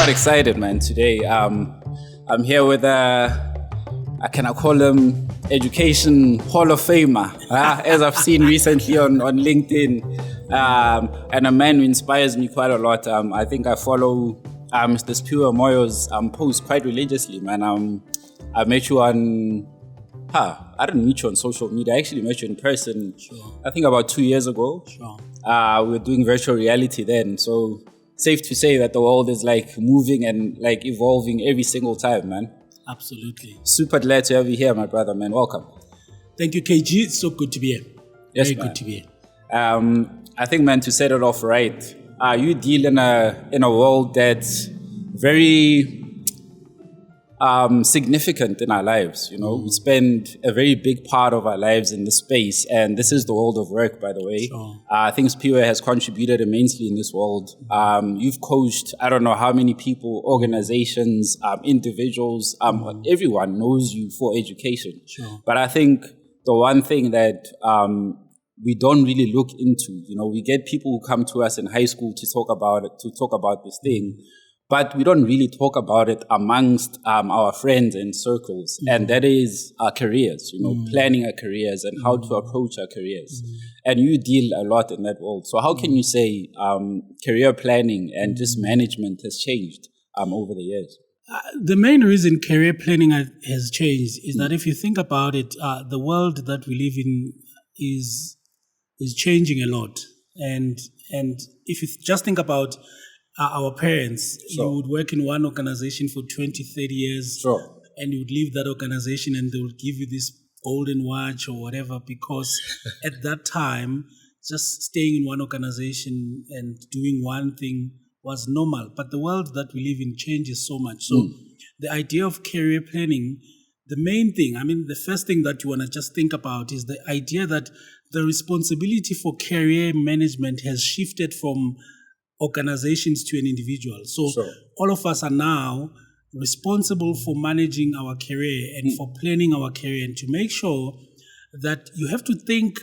quite excited, man, today. I'm here with I call him Education Hall of Famer, as I've seen recently on LinkedIn, and a man who inspires me quite a lot. I think I follow Mr. Siphiwe Moyo's posts quite religiously, man. I met you on, I didn't meet you on social media. I actually met you in person, I think about 2 years ago. We were doing virtual reality then, so safe to say that the world is like moving and like evolving every single time, man. Absolutely. Super glad to have you here, my brother, man. Welcome. Thank you, KG. It's so good to be here. Yes, Very man. good to be here. I think, man, to set it off right, you deal in a world that's very significant in our lives. You know, we spend a very big part of our lives in this space, and this is the world of work, by the way. Sure. I think Siphiwe has contributed immensely in this world. You've coached, I don't know how many people, organizations, individuals, everyone knows you for education. Sure. But I think the one thing that we don't really look into, you know, we get people who come to us in high school to talk about this thing, but we don't really talk about it amongst our friends and circles. And that is our careers, you know, planning our careers and how to approach our careers. And you deal a lot in that world. So how can you say career planning and just management has changed over the years? The main reason career planning has changed is that if you think about it, the world that we live in is changing a lot. And if you just think about our parents, Sure. you would work in one organization for 20, 30 years, Sure. and you would leave that organization and they would give you this golden watch or whatever, because at that time, just staying in one organization and doing one thing was normal. But the world that we live in changes so much. So the idea of career planning, the main thing, the first thing that you want to just think about is the idea that the responsibility for career management has shifted from organizations to an individual. So Sure. all of us are now responsible for managing our career and for planning our career, and to make sure that you have to think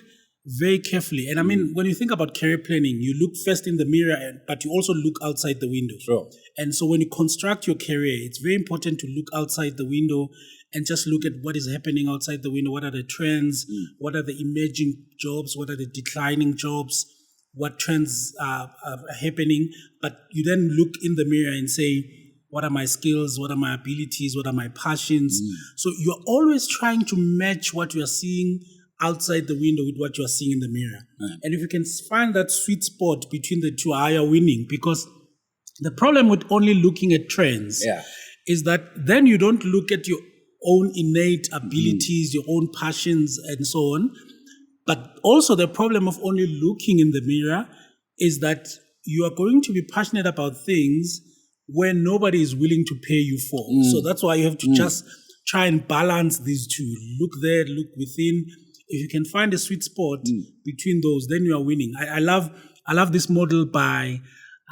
very carefully. And when you think about career planning, you look first in the mirror, but you also look outside the window. Sure. And so when you construct your career, it's very important to look outside the window and just look at what is happening outside the window. What are the trends? What are the emerging jobs? What are the declining jobs? What trends are happening? But you then look in the mirror and say, what are my skills? What are my abilities? What are my passions? So you're always trying to match what you're seeing outside the window with what you're seeing in the mirror. And if you can find that sweet spot between the two, you're winning. Because the problem with only looking at trends is that then you don't look at your own innate abilities, your own passions, and so on. But also the problem of only looking in the mirror is that you are going to be passionate about things where nobody is willing to pay you for. So that's why you have to just try and balance these two. Look there, look within. If you can find a sweet spot between those, then you are winning. I love this model by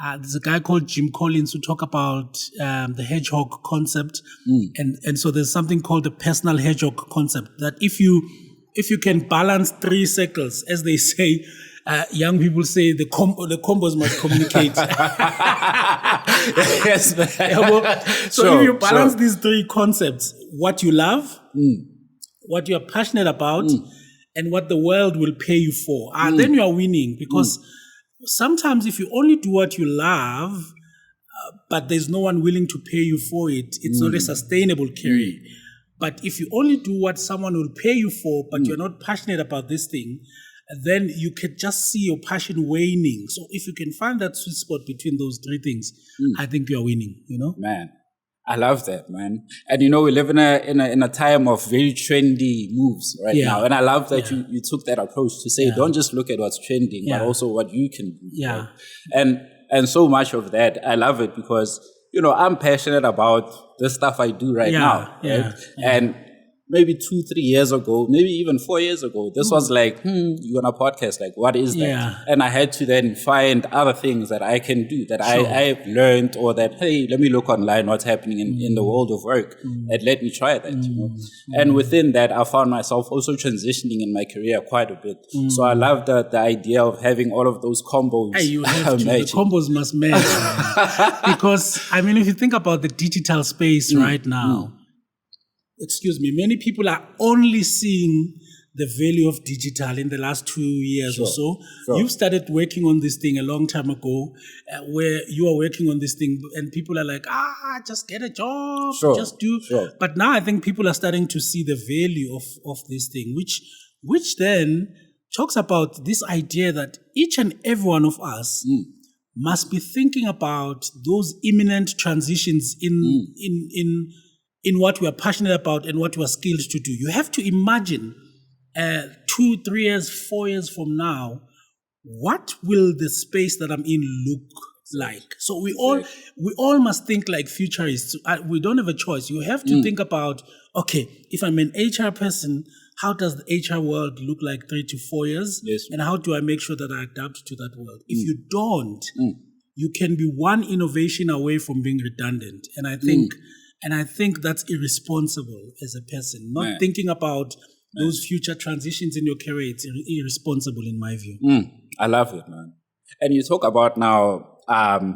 there's a guy called Jim Collins who talk about the hedgehog concept. And so there's something called the personal hedgehog concept, that if you can balance 3 circles, as they say, young people say the combos must communicate. Yes, man. So if you balance these 3 concepts, what you love, what you're passionate about, and what the world will pay you for, then you are winning. Because sometimes if you only do what you love, but there's no one willing to pay you for it, it's not a sustainable career. But if you only do what someone will pay you for, but you're not passionate about this thing, then you can just see your passion waning. So if you can find that sweet spot between those 3 things, I think you're winning, you know? Man, I love that, man. And you know, we live in a time of very trendy moves right now. And I love that you took that approach to say, don't just look at what's trending, but also what you can do. Right? And so much of that, I love it because, you know, I'm passionate about the stuff I do right now. Right? And maybe 2-3 years ago, maybe even 4 years ago, this was like, you're on a podcast, like, what is that? Yeah. And I had to then find other things that I can do, that I've learned, or that, hey, let me look online what's happening in the world of work, and let me try that, you know. And within that, I found myself also transitioning in my career quite a bit. So I love the idea of having all of those combos. Hey, you have to. The combos must match. Because, I mean, if you think about the digital space right now, many people are only seeing the value of digital in the last 2 years or so. You've started working on this thing a long time ago, where you are working on this thing, and people are like, just get a job, just do. But now I think people are starting to see the value of this thing, which then talks about this idea that each and every one of us must be thinking about those imminent transitions in what we are passionate about and what we are skilled to do. You have to imagine 2, 3 years, 4 years from now, what will the space that I'm in look like? So we all must think like futurists. We don't have a choice. You have to think about, okay, if I'm an HR person, how does the HR world look like 3 to 4 years? Yes. And how do I make sure that I adapt to that world? If you don't, you can be one innovation away from being redundant. And I think that's irresponsible as a person. Not thinking about those future transitions in your career, it's irresponsible in my view. I love it, man. And you talk about now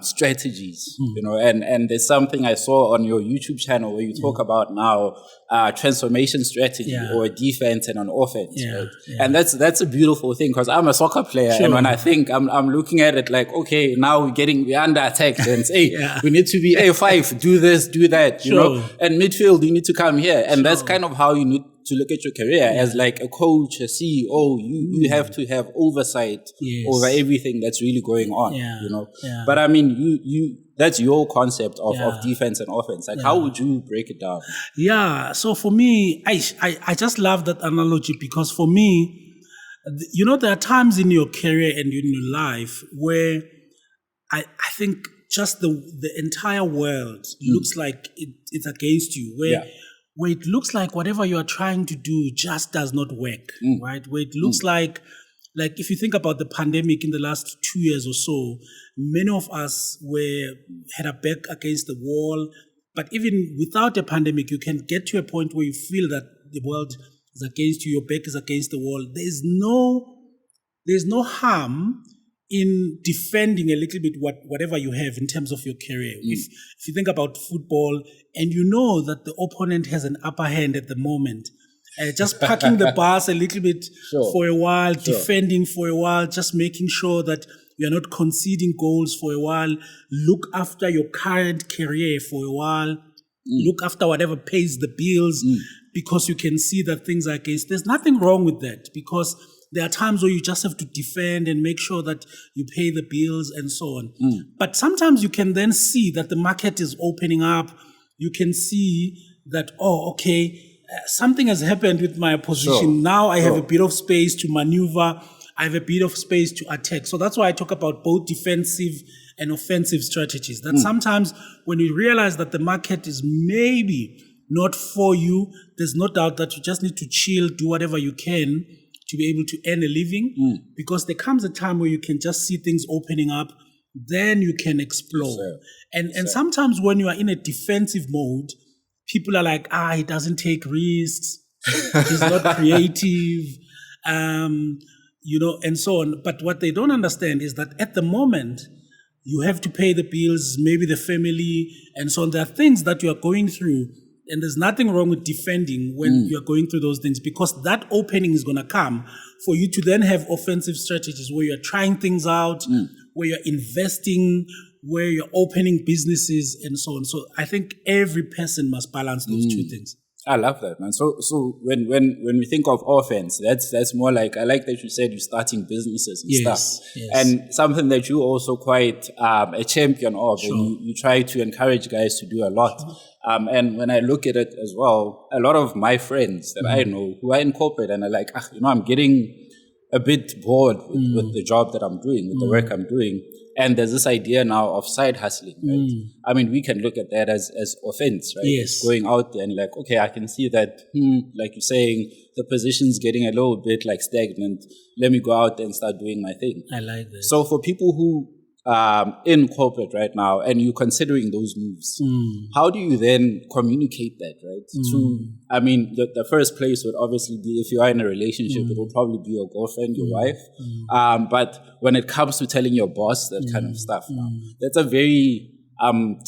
strategies, you know, and there's something I saw on your YouTube channel where you talk about now transformation strategy, or a defense and an offense, right? And that's a beautiful thing, because I'm a soccer player, and when I think I'm looking at it like, okay, now we're under attack, and say, we need to be A5, do this, do that, you know, and midfield, you need to come here, and that's kind of how you need to look at your career as like a coach, a CEO. You have to have oversight over everything that's really going on, you know. But I mean, you that's your concept of defense and offense. Like, how would you break it down? Yeah. So for me, I just love that analogy, because for me, you know, there are times in your career and in your life where I think just the entire world looks like it's against you, where it looks like whatever you are trying to do just does not work, right? Where it looks like if you think about the pandemic in the last 2 years or so, many of us had our back against the wall. But even without a pandemic, you can get to a point where you feel that the world is against you, your back is against the wall. There's no harm in defending a little bit whatever you have in terms of your career. If you think about football and you know that the opponent has an upper hand at the moment, just parking the bus a little bit for a while, defending for a while, just making sure that you're not conceding goals for a while, look after your current career for a while, look after whatever pays the bills, because you can see that things are against. There's nothing wrong with that, because there are times where you just have to defend and make sure that you pay the bills and so on. But sometimes you can then see that the market is opening up. You can see that, something has happened with my position. Now I have a bit of space to maneuver. I have a bit of space to attack. So that's why I talk about both defensive and offensive strategies. That sometimes when you realize that the market is maybe not for you, there's no doubt that you just need to chill, do whatever you can to be able to earn a living, because there comes a time where you can just see things opening up, then you can explore. And sometimes when you are in a defensive mode, people are like, he doesn't take risks, he's not creative, you know, and so on. But what they don't understand is that at the moment, you have to pay the bills, maybe the family, and so on. There are things that you are going through, and there's nothing wrong with defending when you're going through those things, because that opening is going to come for you to then have offensive strategies where you're trying things out, where you're investing, where you're opening businesses and so on. So I think every person must balance those two things. I love that, man. So when we think of offense, that's more like, I like that you said you're starting businesses and stuff. Yes. And something that you also quite a champion of, and you try to encourage guys to do a lot. And when I look at it as well, a lot of my friends that I know who are in corporate and are like, I'm getting a bit bored with the job that I'm doing, with the work I'm doing. And there's this idea now of side hustling, right? I mean, we can look at that as offense, right? Yes. Going out there and like, okay, I can see that, like you're saying, the position's getting a little bit like stagnant. Let me go out there and start doing my thing. I like that. So for people who in corporate right now and you're considering those moves, how do you then communicate that, right? I mean, the first place would obviously be if you are in a relationship, it will probably be your girlfriend, your wife. But when it comes to telling your boss that kind of stuff, that's a very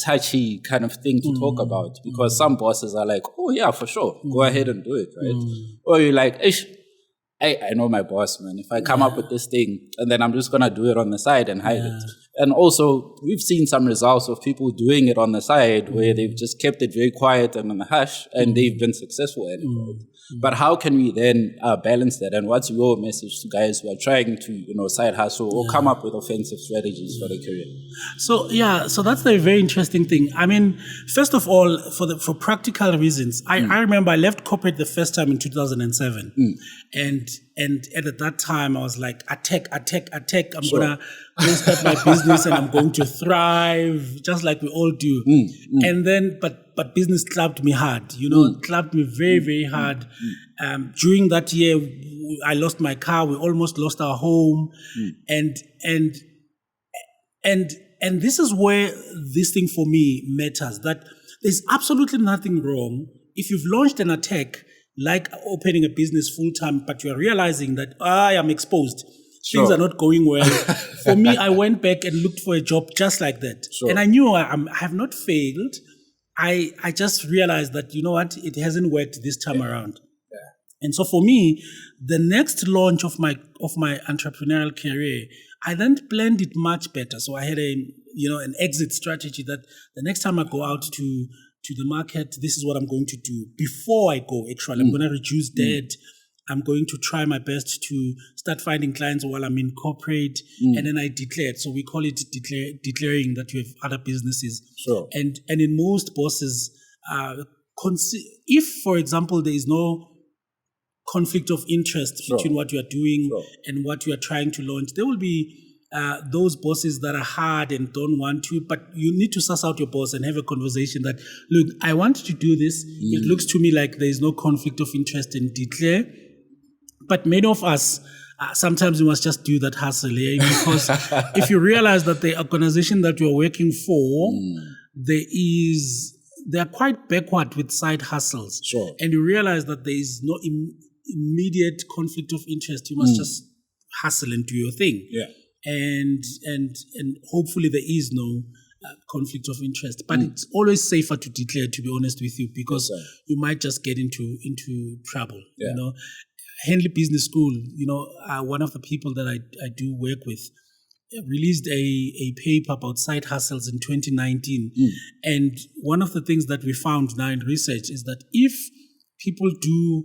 touchy kind of thing to talk about, because some bosses are like, oh yeah, for sure, go ahead and do it, right? Or you're like, ish, I know my boss, man. If I come up with this thing and then I'm just going to do it on the side and hide it. And also, we've seen some results of people doing it on the side where they've just kept it very quiet and in the hush and they've been successful at it. Right? But how can we then balance that? And what's your message to guys who are trying to, side hustle or come up with offensive strategies for their career? So that's a very interesting thing. I mean, first of all, for practical reasons, I remember I left corporate the first time in 2007. And at that time, I was like, attack. I'm going to start my business and I'm going to thrive, just like we all do. And then, but business clapped me hard, clapped me very, very hard. During that year, I lost my car. We almost lost our home. And this is where this thing for me matters, that there's absolutely nothing wrong if you've launched an attack, like opening a business full-time, but you're realizing that I am exposed. Things are not going well. For me, I went back and looked for a job just like that. And I knew I have not failed. I just realized that, you know what, it hasn't worked this time around. And so for me, the next launch of my entrepreneurial career, I then planned it much better. So I had an exit strategy that the next time I go out to the market, this is what I'm going to do. Before I go, actually, I'm going to reduce debt. I'm going to try my best to start finding clients while I'm in corporate. And then I declared. So we call it declaring that you have other businesses. And in most bosses, if, for example, there is no conflict of interest between what you are doing and what you are trying to launch, there will be those bosses that are hard and don't want to, but you need to suss out your boss and have a conversation that, look, I want to do this. It looks to me like there is no conflict of interest, and declare. But many of us, sometimes we must just do that hustle, because if you realize that the organization that you're working for, they are quite backward with side hustles. And you realize that there is no immediate conflict of interest, you must just hustle and do your thing. And hopefully there is no conflict of interest. But it's always safer to declare, to be honest with you, because you might just get into trouble. Henley Business School, one of the people that I do work with, released a paper about side hustles in 2019. And one of the things that we found now in research is that if people do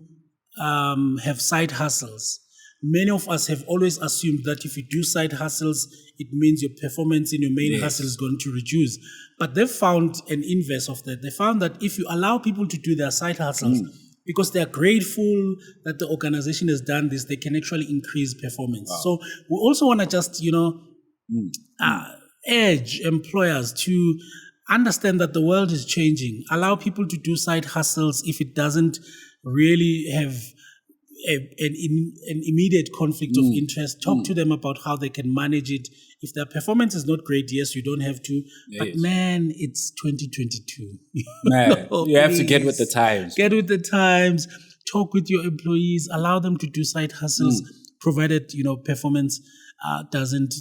have side hustles, many of us have always assumed that if you do side hustles, it means your performance in your main hustle is going to reduce. But they've found an inverse of that. They found that if you allow people to do their side hustles, because they're grateful that the organization has done this, they can actually increase performance. So we also want to just, urge employers to understand that the world is changing. Allow people to do side hustles if it doesn't really have an immediate conflict of interest. Talk to them about how they can manage it. If their performance is not great, yes, you don't have to. But man, it's 2022. Man, you have to get with the times. Get with the times. Talk with your employees. Allow them to do side hustles, provided performance doesn't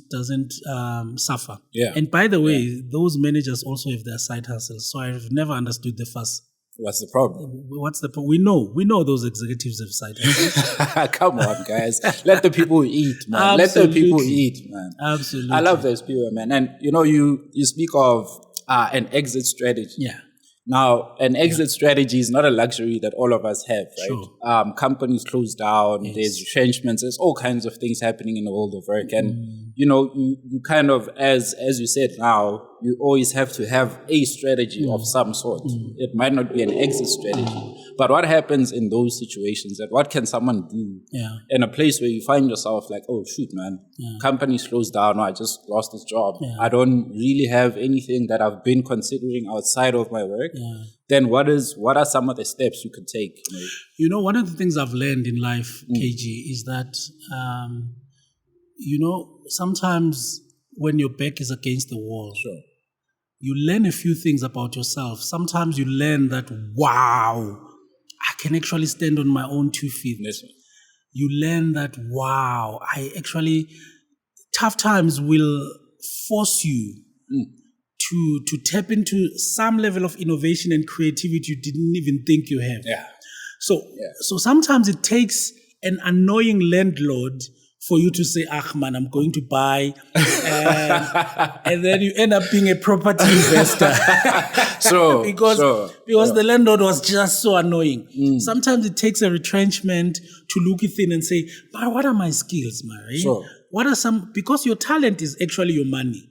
suffer. And by the way, those managers also have their side hustles. So I've never understood the fuss. What's the problem? What's the problem? We know those executives have side hustles. Come on, guys. Let the people eat, man. Absolutely. Let the people eat, man. Absolutely. I love those people, man. And you speak of an exit strategy. Now, an exit strategy is not a luxury that all of us have, right? Companies close down, there's retrenchments, there's all kinds of things happening in the world of work. And, you kind of, as you said now, you always have to have a strategy of some sort. It might not be an exit strategy. But what happens in those situations, and what can someone do in a place where you find yourself like, oh, shoot, man, company slows down, or I just lost this job. I don't really have anything that I've been considering outside of my work. Then what are some of the steps you could take? One of the things I've learned in life, KG, is that, sometimes when your back is against the wall, you learn a few things about yourself. Sometimes you learn that, wow, I can actually stand on my own 2 feet. You learn that, wow, tough times will force you to tap into some level of innovation and creativity you didn't even think you have. So sometimes it takes an annoying landlord for you to say, man, I'm going to buy. And then you end up being a property investor. Because the landlord was just so annoying. Sometimes it takes a retrenchment to look within and say, but what are my skills, Mary? What are because your talent is actually your money.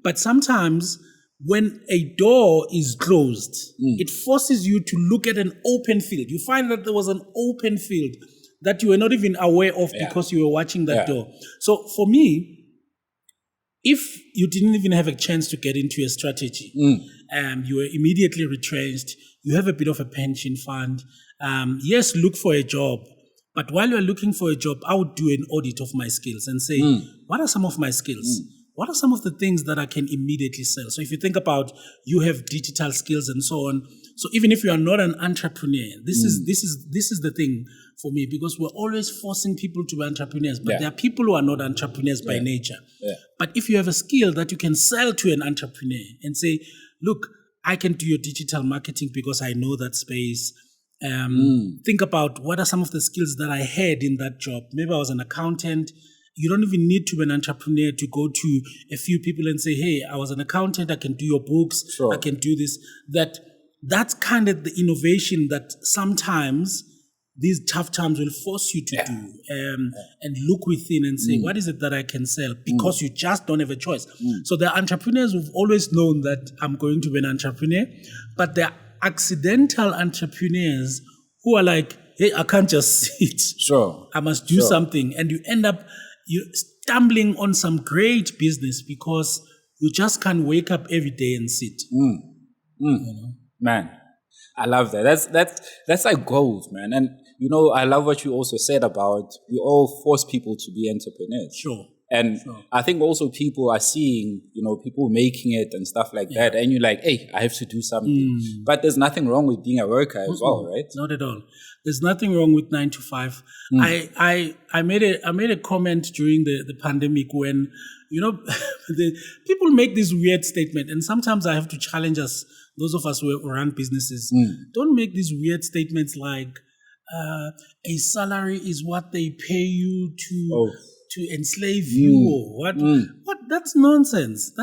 But sometimes when a door is closed, it forces you to look at an open field. You find that there was an open field that you were not even aware of because you were watching that door. So for me, if you didn't even have a chance to get into a strategy, you were immediately retrenched, you have a bit of a pension fund, yes, look for a job. But while you're looking for a job, I would do an audit of my skills and say, what are some of my skills? What are some of the things that I can immediately sell? So if you think about, you have digital skills and so on. So even if you are not an entrepreneur, this is the thing for me, because we're always forcing people to be entrepreneurs, but there are people who are not entrepreneurs by nature. But if you have a skill that you can sell to an entrepreneur and say, look, I can do your digital marketing because I know that space. Think about what are some of the skills that I had in that job. Maybe I was an accountant. You don't even need to be an entrepreneur to go to a few people and say, hey, I was an accountant, I can do your books, I can do this. That's kind of the innovation that sometimes these tough times will force you to do, and look within and say, what is it that I can sell? Because you just don't have a choice. So there are entrepreneurs who've always known that I'm going to be an entrepreneur, but there are accidental entrepreneurs who are like, hey, I can't just sit. I must do something. And you end up stumbling on some great business because you just can't wake up every day and sit. Man, I love that. That's like gold, man. And I love what you also said about we all force people to be entrepreneurs. And I think also people are seeing, people making it and stuff like that. And you're like, hey, I have to do something. But there's nothing wrong with being a worker as well, right? Not at all. There's nothing wrong with 9 to 5. I made a comment during the pandemic when, people make this weird statement. And sometimes I have to challenge us, those of us who run businesses. Don't make these weird statements like, a salary is what they pay you to enslave you or what? That's nonsense.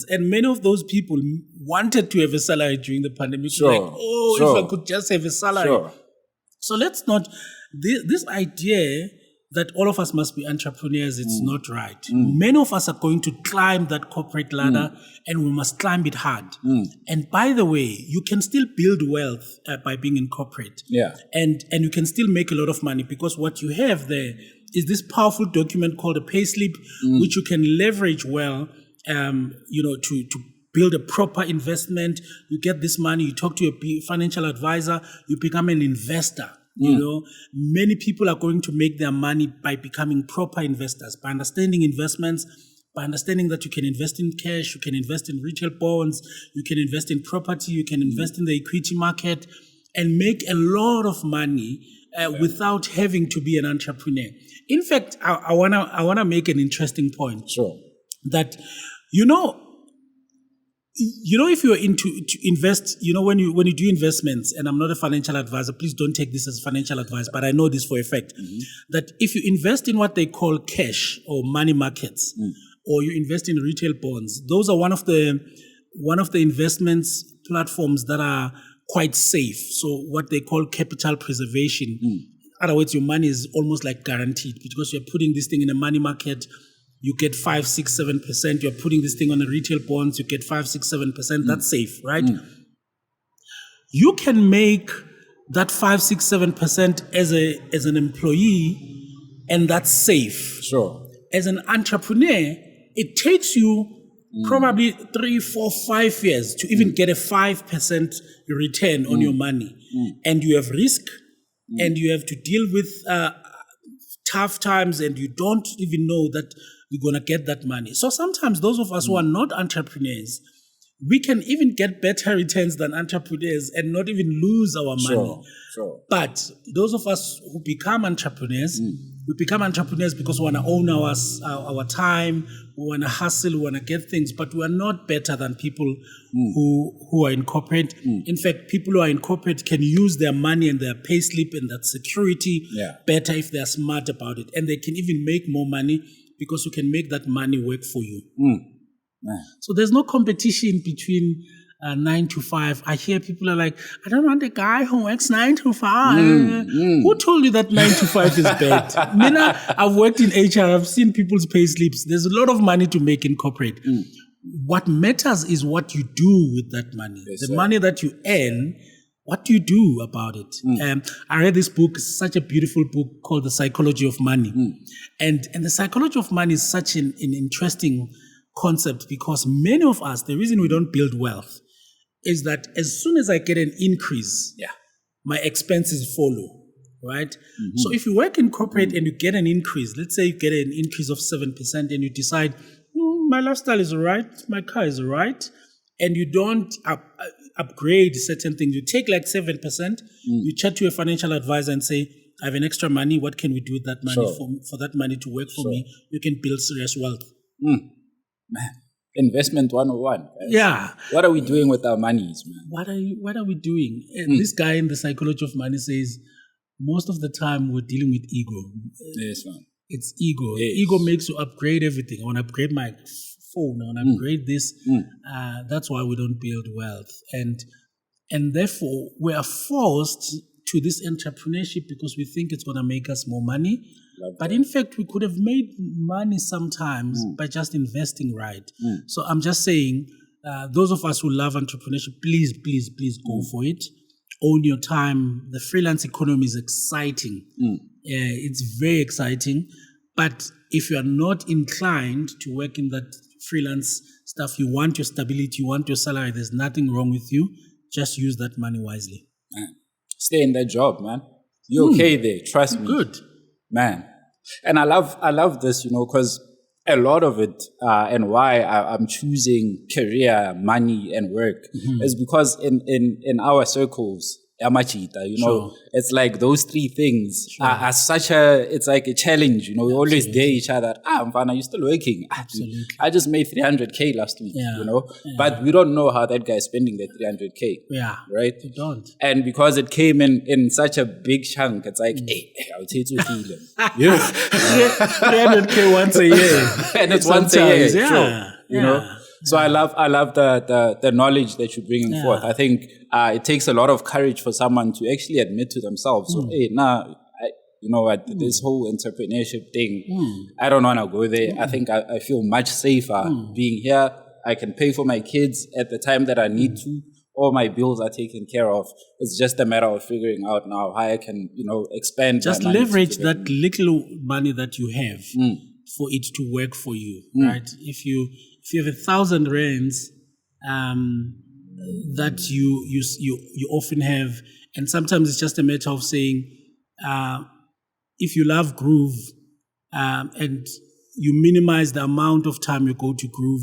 And many of those people wanted to have a salary during the pandemic. If I could just have a salary. So let's not, this idea that all of us must be entrepreneurs, it's not right. Many of us are going to climb that corporate ladder and we must climb it hard. And by the way, you can still build wealth by being in corporate. And you can still make a lot of money because what you have there is this powerful document called a payslip, which you can leverage well, to build a proper investment. You get this money, you talk to a financial advisor, you become an investor. Many people are going to make their money by becoming proper investors, by understanding investments, by understanding that you can invest in cash, you can invest in retail bonds, you can invest in property, you can invest in the equity market and make a lot of money without having to be an entrepreneur. In fact, I wanna make an interesting point. That if you're to invest, when you do investments, and I'm not a financial advisor, please don't take this as financial advice, but I know this for a fact, that if you invest in what they call cash or money markets, or you invest in retail bonds, those are one of the investments platforms that are quite safe. So what they call capital preservation. In other words, your money is almost like guaranteed because you're putting this thing in a money market. you get 5, 6, 7%. You're putting this thing on a retail bonds, you get 5, 6, 7%. That's safe, right? You can make that 5, 6, 7% as an employee, and that's safe. Sure. As an entrepreneur, it takes you probably 3, 4, 5 years to even get a 5% return on your money. And you have risk, and you have to deal with tough times, and you don't even know that you're going to get that money. So sometimes those of us who are not entrepreneurs, we can even get better returns than entrepreneurs and not even lose our money. Sure. But those of us who become entrepreneurs, we become entrepreneurs because we want to own our time, we want to hustle, we want to get things, but we are not better than people who are in corporate. In fact, people who are in corporate can use their money and their pay slip and that security better if they are smart about it. And they can even make more money because you can make that money work for you. So there's no competition between 9 to 5. I hear people are like, I don't want a guy who works 9 to 5. Who told you that 9 to 5 is bad? Mina, I've worked in HR. I've seen people's pay slips. There's a lot of money to make in corporate. What matters is what you do with that money. The money that you earn, what do you do about it? I read this book, such a beautiful book called The Psychology of Money. And the psychology of money is such an interesting concept, because many of us, the reason we don't build wealth is that as soon as I get an increase, my expenses follow, right? So if you work in corporate and you get an increase, let's say you get an increase of 7% and you decide, my lifestyle is all right, my car is all right, and you don't upgrade certain things, you take like 7%, you chat to a financial advisor and say, I have an extra money, what can we do with that money for that money to work for me? You can build serious wealth. Man, investment 101. Guys. Yeah. What are we doing with our monies, man? What are we doing? This guy in The Psychology of Money says, most of the time we're dealing with ego. Yes, man. It's ego. Yes. Ego makes you upgrade everything. I want to upgrade my phone. I want to upgrade this. That's why we don't build wealth. And therefore, we are forced to this entrepreneurship because we think it's going to make us more money. But in fact, we could have made money sometimes by just investing right. So I'm just saying, those of us who love entrepreneurship, please go for it. Own your time. The freelance economy is exciting. It's very exciting. But if you are not inclined to work in that freelance stuff, you want your stability, you want your salary, there's nothing wrong with you. Just use that money wisely. Stay in that job, man. You're okay there. Trust me. Good. Man. And I love this, because a lot of it and why I'm choosing career, money, and work is because in our circles, Yamachita, it's like those three things are it's like a challenge, we always dare each other. Mfana, you're still working. Absolutely. I just made 300K last week, but we don't know how that guy is spending that 300K. Yeah. Right? You don't. And because it came in such a big chunk, it's like, hey, I'll take you 300K once a year. And it's once a year. True, So I love the knowledge that you're bringing forth. I think it takes a lot of courage for someone to actually admit to themselves, so, hey, this whole entrepreneurship thing, I don't want to go there. I think I feel much safer being here. I can pay for my kids at the time that I need to. All my bills are taken care of. It's just a matter of figuring out now how I can, expand. Just leverage that little money that you have for it to work for you, right? If you have 1,000 rands that you often have, and sometimes it's just a matter of saying, if you love groove and you minimize the amount of time you go to groove,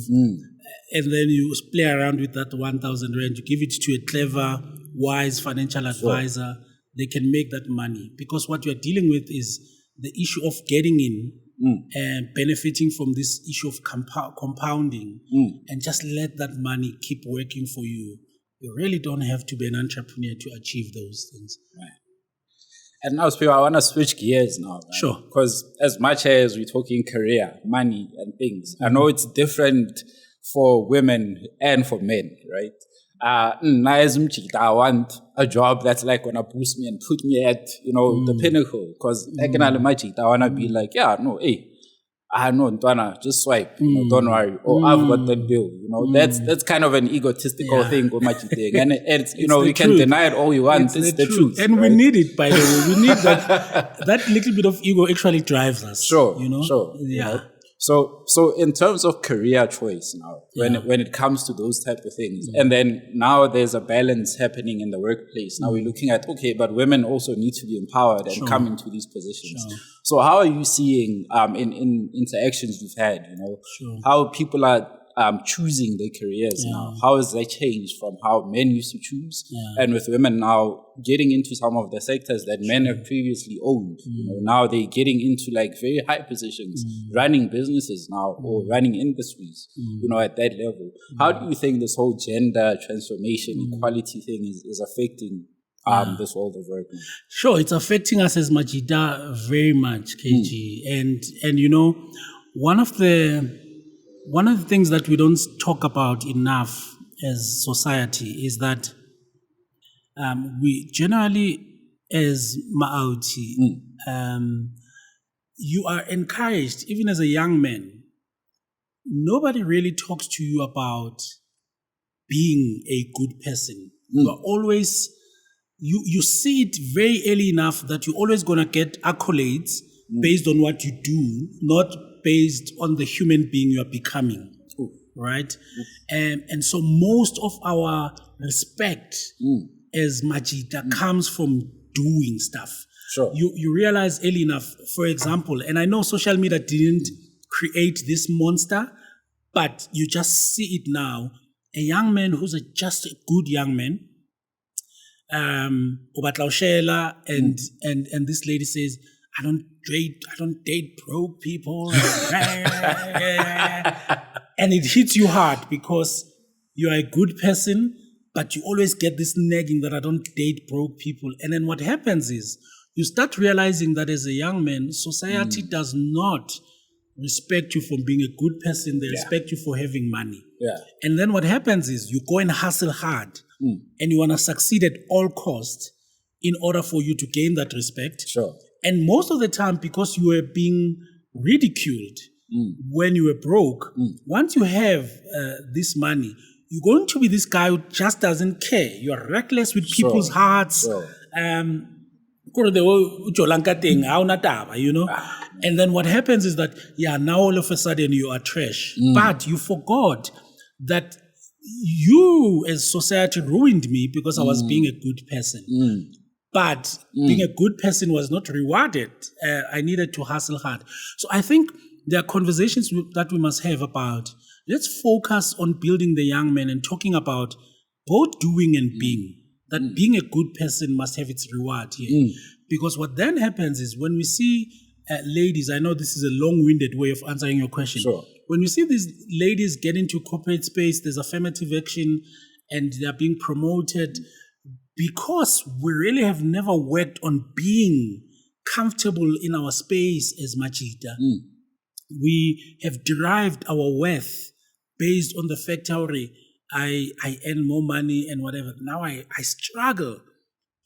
and then you play around with that 1,000 rand, you give it to a clever, wise financial advisor, they can make that money. Because what you're dealing with is the issue of getting in and benefiting from this issue of compounding, and just let that money keep working for you. You really don't have to be an entrepreneur to achieve those things. Right. And now, Siphiwe, I want to switch gears now. Right? Sure. Because as much as we're talking career, money, and things, I know it's different for women and for men, right? I want a job that's like going to boost me and put me at, the pinnacle. Because I want to be like, hey, no, Ntwana, just swipe, don't worry. Or I've got that bill, That's kind of an egotistical thing, and it's, you can deny it all you want. It's the truth. And we need it, by the way. We need that little bit of ego actually drives us. Sure. Yeah. So in terms of career choice now, when it comes to those type of things, and then now there's a balance happening in the workplace. Now we're looking at, okay, but women also need to be empowered and come into these positions. So how are you seeing in interactions you've had, how people are choosing their careers now? How has that changed from how men used to choose, and with women now getting into some of the sectors that men have previously owned? Now they're getting into like very high positions, running businesses now or running industries, at that level. How do you think this whole gender transformation, equality thing is affecting this world of work? Sure, it's affecting us as Majida very much, KG. And one of the things that we don't talk about enough as society is that we generally, as Maauti, you are encouraged, even as a young man, nobody really talks to you about being a good person. You are always, you see it very early enough that you're always going to get accolades based on what you do, not based on the human being you are becoming, right? And so most of our respect as Majida comes from doing stuff. Sure. You realize early enough, for example, and I know social media didn't create this monster, but you just see it now. A young man who's just a good young man, and this lady says, I don't date broke people. And it hits you hard because you are a good person, but you always get this nagging that I don't date broke people. And then what happens is you start realizing that as a young man, society does not respect you for being a good person. They respect you for having money. Yeah. And then what happens is you go and hustle hard and you want to succeed at all costs in order for you to gain that respect. Sure. And most of the time, because you were being ridiculed when you were broke, once you have this money, you're going to be this guy who just doesn't care. You are reckless with people's hearts. Sure. And then what happens is that, now all of a sudden you are trash. But you forgot that you as society ruined me because I was being a good person. But being a good person was not rewarded. I needed to hustle hard. So I think there are conversations that we must have about, let's focus on building the young man and talking about both doing and being. That being a good person must have its reward here. Because what then happens is when we see ladies, I know this is a long-winded way of answering your question. Sure. When we see these ladies get into corporate space, there's affirmative action and they're being promoted, because we really have never worked on being comfortable in our space as Majida. We have derived our worth based on the fact how I earn more money and whatever. Now I struggle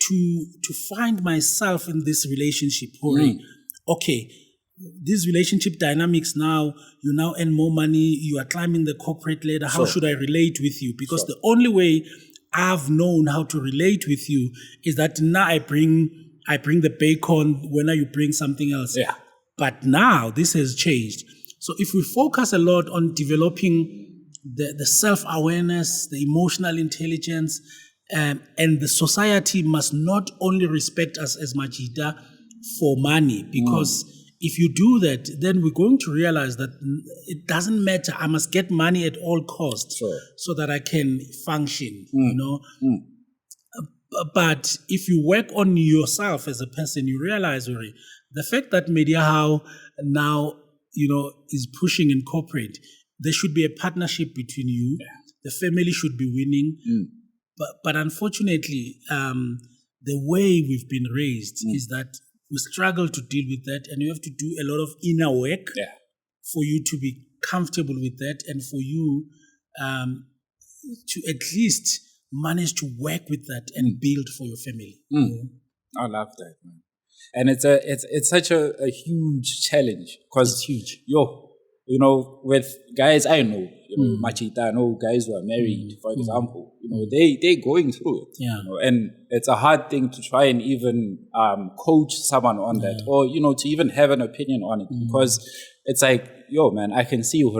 to find myself in this relationship. Okay, these relationship dynamics now, you now earn more money, you are climbing the corporate ladder. How should I relate with you? Because the only way I've known how to relate with you is that now I bring the bacon when you bring something else. Yeah. But now this has changed. So if we focus a lot on developing the self-awareness, the emotional intelligence, and the society must not only respect us as Majida for money, because if you do that, then we're going to realize that it doesn't matter. I must get money at all costs so that I can function, But if you work on yourself as a person, you realize, the fact that Mediahau now, is pushing in corporate, there should be a partnership between you. Yeah. The family should be winning. But unfortunately, the way we've been raised is that we struggle to deal with that, and you have to do a lot of inner work for you to be comfortable with that, and for you to at least manage to work with that and build for your family. I love that, man. And it's such a huge challenge because It's huge. you know, with guys I know, you know, Machita, I know guys who are married, for example, you know, they're going through it. Yeah. You know, and it's a hard thing to try and even coach someone on that, or, you know, to even have an opinion on it, because it's like, yo, man, I can see you're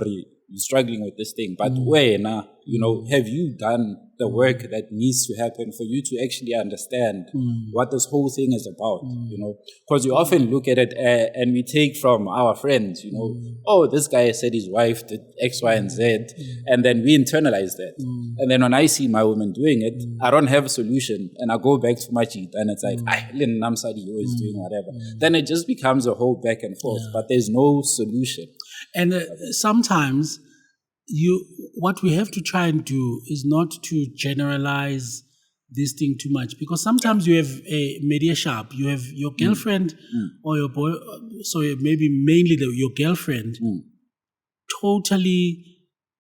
struggling with this thing, but when, you know, have you done the work that needs to happen for you to actually understand what this whole thing is about, you know? Because you often look at it and we take from our friends, you know, oh, this guy said his wife did X, Y, and Z, and then we internalize that. And then when I see my woman doing it, I don't have a solution, and I go back to my cheat, and it's like, Lin Namsadi is doing whatever. Then it just becomes a whole back and forth, but there's no solution. And sometimes what we have to try and do is not to generalize this thing too much, because sometimes you have a media sharp, you have your girlfriend or your boy, so maybe mainly your girlfriend totally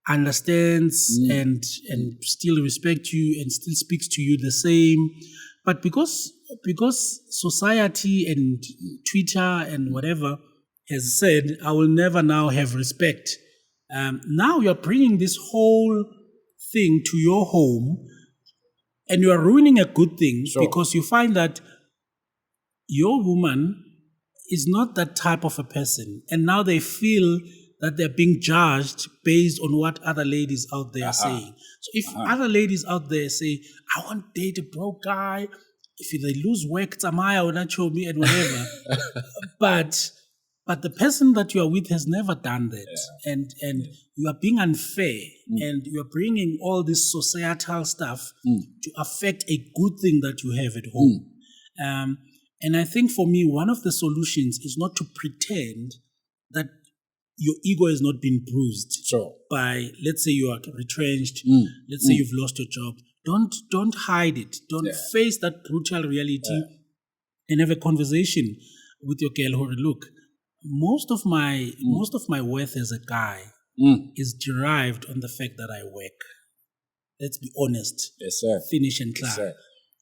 understands and still respects you and still speaks to you the same, but because society and Twitter and whatever has said, I will never now have respect. Now you're bringing this whole thing to your home, and you are ruining a good thing because you find that your woman is not that type of a person, and now they feel that they're being judged based on what other ladies out there are saying. So if other ladies out there say, I want to date a broke guy, if they lose work, Tamaya will not show me and whatever. But the person that you are with has never done that. And you are being unfair, and you are bringing all this societal stuff to affect a good thing that you have at home. And I think for me, one of the solutions is not to pretend that your ego has not been bruised by, let's say you are retrenched, let's say you've lost your job. Don't hide it. Don't face that brutal reality and have a conversation with your girl who, look, most of my worth as a guy is derived on the fact that I work. Let's be honest. Yes, sir. Finish and clear. Yes, sir.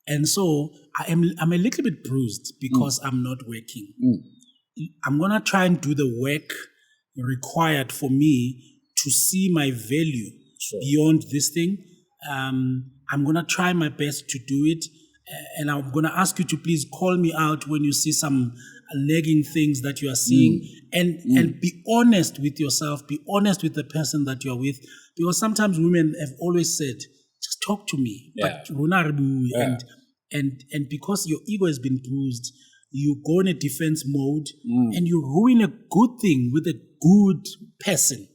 And so I'm a little bit bruised because I'm not working. I'm gonna try and do the work required for me to see my value beyond this thing. I'm gonna try my best to do it, and I'm gonna ask you to please call me out when you see some nagging things that you are seeing, and be honest with yourself, be honest with the person that you're with, because sometimes women have always said, just talk to me, but and because your ego has been bruised, you go in a defense mode and you ruin a good thing with a good person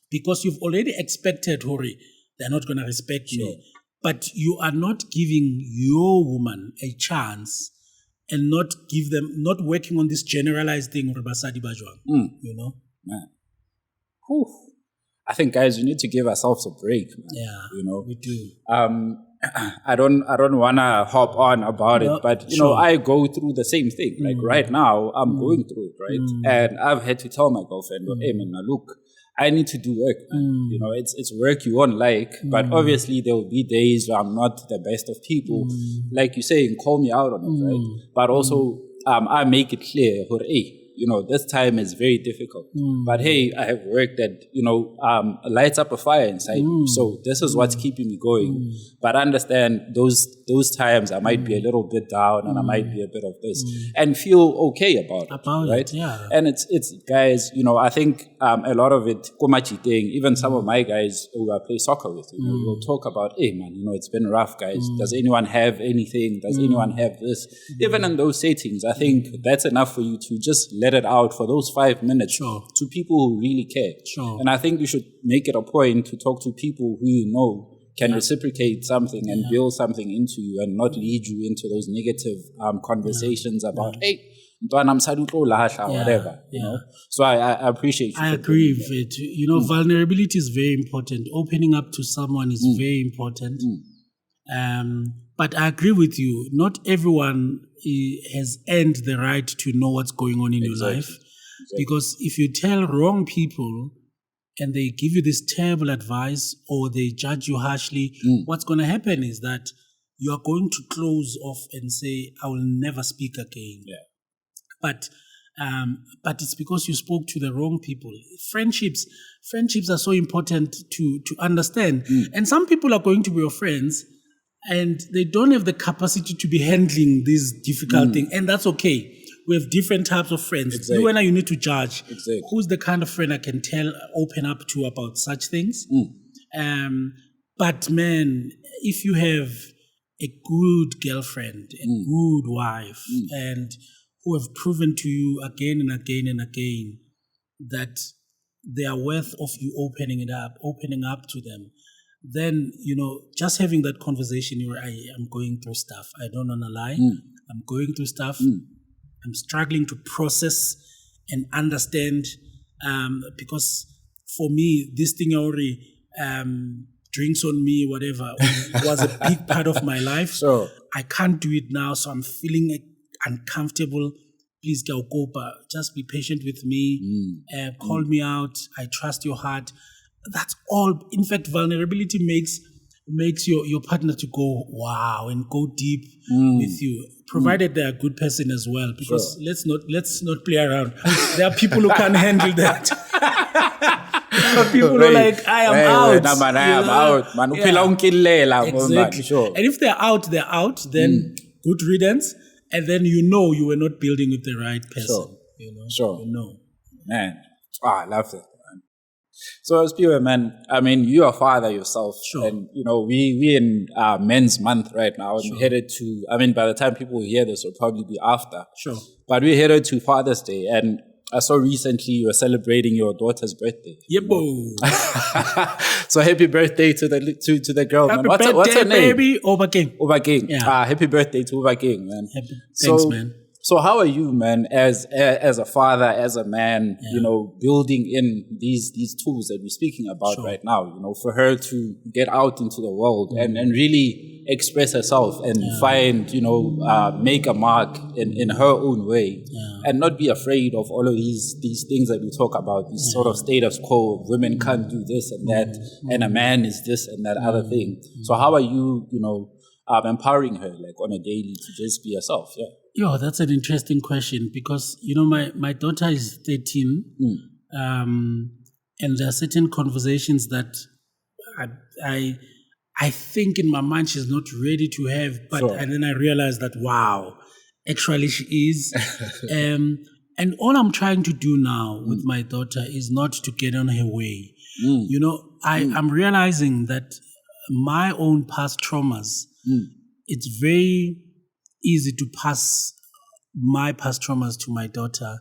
because you've already expected, Hori, they're not going to respect me, but you are not giving your woman a chance and not working on this generalized thing, you know? Man. Whew. I think, guys, we need to give ourselves a break, man. Yeah, you know, we do. I don't want to hop on about it, but you know, I go through the same thing. Like right now, I'm going through it, right? And I've had to tell my girlfriend, "Hey, man, now look, I need to do work, man. You know, it's work you won't like, but obviously there will be days where I'm not the best of people. Like you say, call me out on it, right? But also, I make it clear, hey, you know, this time is very difficult. But hey, I have work that, you know, lights up a fire inside me. So this is what's keeping me going. But I understand those times I might be a little bit down and I might be a bit of this and feel okay about it, right? Yeah. And it's guys, you know, I think a lot of it, even some of my guys who I play soccer with, you know, will talk about, hey man, you know, it's been rough, guys. Does anyone have anything? Does anyone have this? Even in those settings, I think that's enough for you to just let it out for those 5 minutes to people who really care. And I think you should make it a point to talk to people who you know can reciprocate something and build something into you and not lead you into those negative conversations about, hey, whatever, you know. So I appreciate you. I agree with it. You know, vulnerability is very important. Opening up to someone is very important. But I agree with you. Not everyone has earned the right to know what's going on in your life. Because if you tell wrong people and they give you this terrible advice or they judge you harshly, what's going to happen is that you are going to close off and say, I will never speak again. Yeah. But it's because you spoke to the wrong people. Friendships are so important to understand. And some people are going to be your friends and they don't have the capacity to be handling this difficult thing. And that's okay. We have different types of friends. Exactly. You need to judge who's the kind of friend I can open up to about such things. But man, if you have a good girlfriend, a good wife, and who have proven to you again and again and again that they are worth of you opening up to them, then, just having that conversation, I'm going through stuff. I don't want to lie. I'm going through stuff. I'm struggling to process and understand, because for me, this thing already, drinks on me, whatever, was a big part of my life. So I can't do it now, so I'm feeling uncomfortable. Please, Gaukopa, just be patient with me. Call me out. I trust your heart. That's all. In fact, vulnerability makes your partner to go wow and go deep with you, provided they're a good person as well. Because let's not play around. There are people who can't handle that. People who are like, I am out. I am out. Man, exactly. Sure. And if they're out, then good riddance. And then you were not building with the right person. Sure. Man, I love that. So Siphiwe, man, I mean, you are a father yourself. Sure. And, we in Men's Month right now. And we're headed to, by the time people hear this, will probably be after. Sure. But we're headed to Father's Day. And I saw recently you were celebrating your daughter's birthday. Yebo. So happy birthday to the girl, happy man. What's her name? Baby Obakeng. Obakeng. Yeah. Happy birthday to Obakeng, man. Thanks, man. So how are you, man, as a father, as a man, building in these tools that we're speaking about right now, for her to get out into the world and really express herself and find, make a mark in her own way and not be afraid of all of these things that we talk about, this sort of status quo of women can't do this and that and a man is this and that other thing. So how are you, empowering her like on a daily to just be herself? Yeah, that's an interesting question because, my daughter is 13 and there are certain conversations that I think in my mind she's not ready to have, and then I realized that, wow, actually she is. And all I'm trying to do now with my daughter is not to get on her way. I'm realizing that my own past traumas, it's very easy to pass my past traumas to my daughter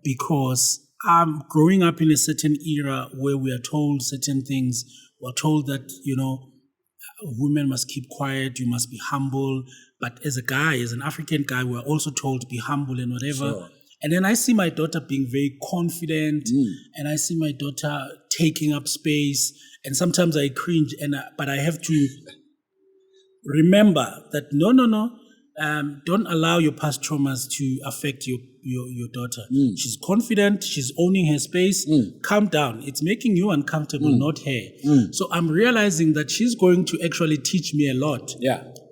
because I'm growing up in a certain era where we are told certain things. We're told that, women must keep quiet, you must be humble. But as an African guy, we're also told to be humble and whatever. Sure. And then I see my daughter being very confident and I see my daughter taking up space. And sometimes I cringe, but I have to remember that no, don't allow your past traumas to affect your daughter. She's confident, she's owning her space. Calm down. It's making you uncomfortable, not her. So I'm realizing that she's going to actually teach me a lot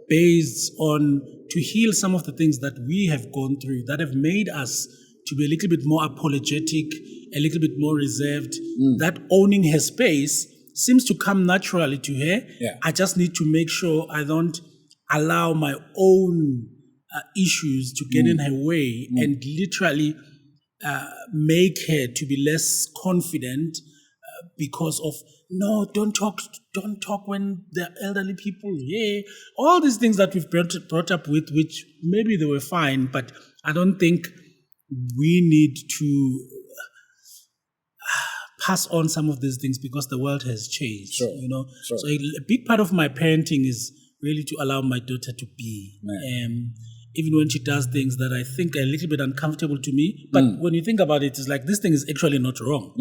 based on to heal some of the things that we have gone through that have made us to be a little bit more apologetic, a little bit more reserved. That owning her space seems to come naturally to her. I just need to make sure I don't allow my own issues to get in her way and literally make her to be less confident because of, no, don't talk when there are elderly people. All these things that we've brought up with, which maybe they were fine, but I don't think we need to pass on some of these things because the world has changed, Sure. So a big part of my parenting is really to allow my daughter to be, even when she does things that I think are a little bit uncomfortable to me. But when you think about it, it's like, this thing is actually not wrong.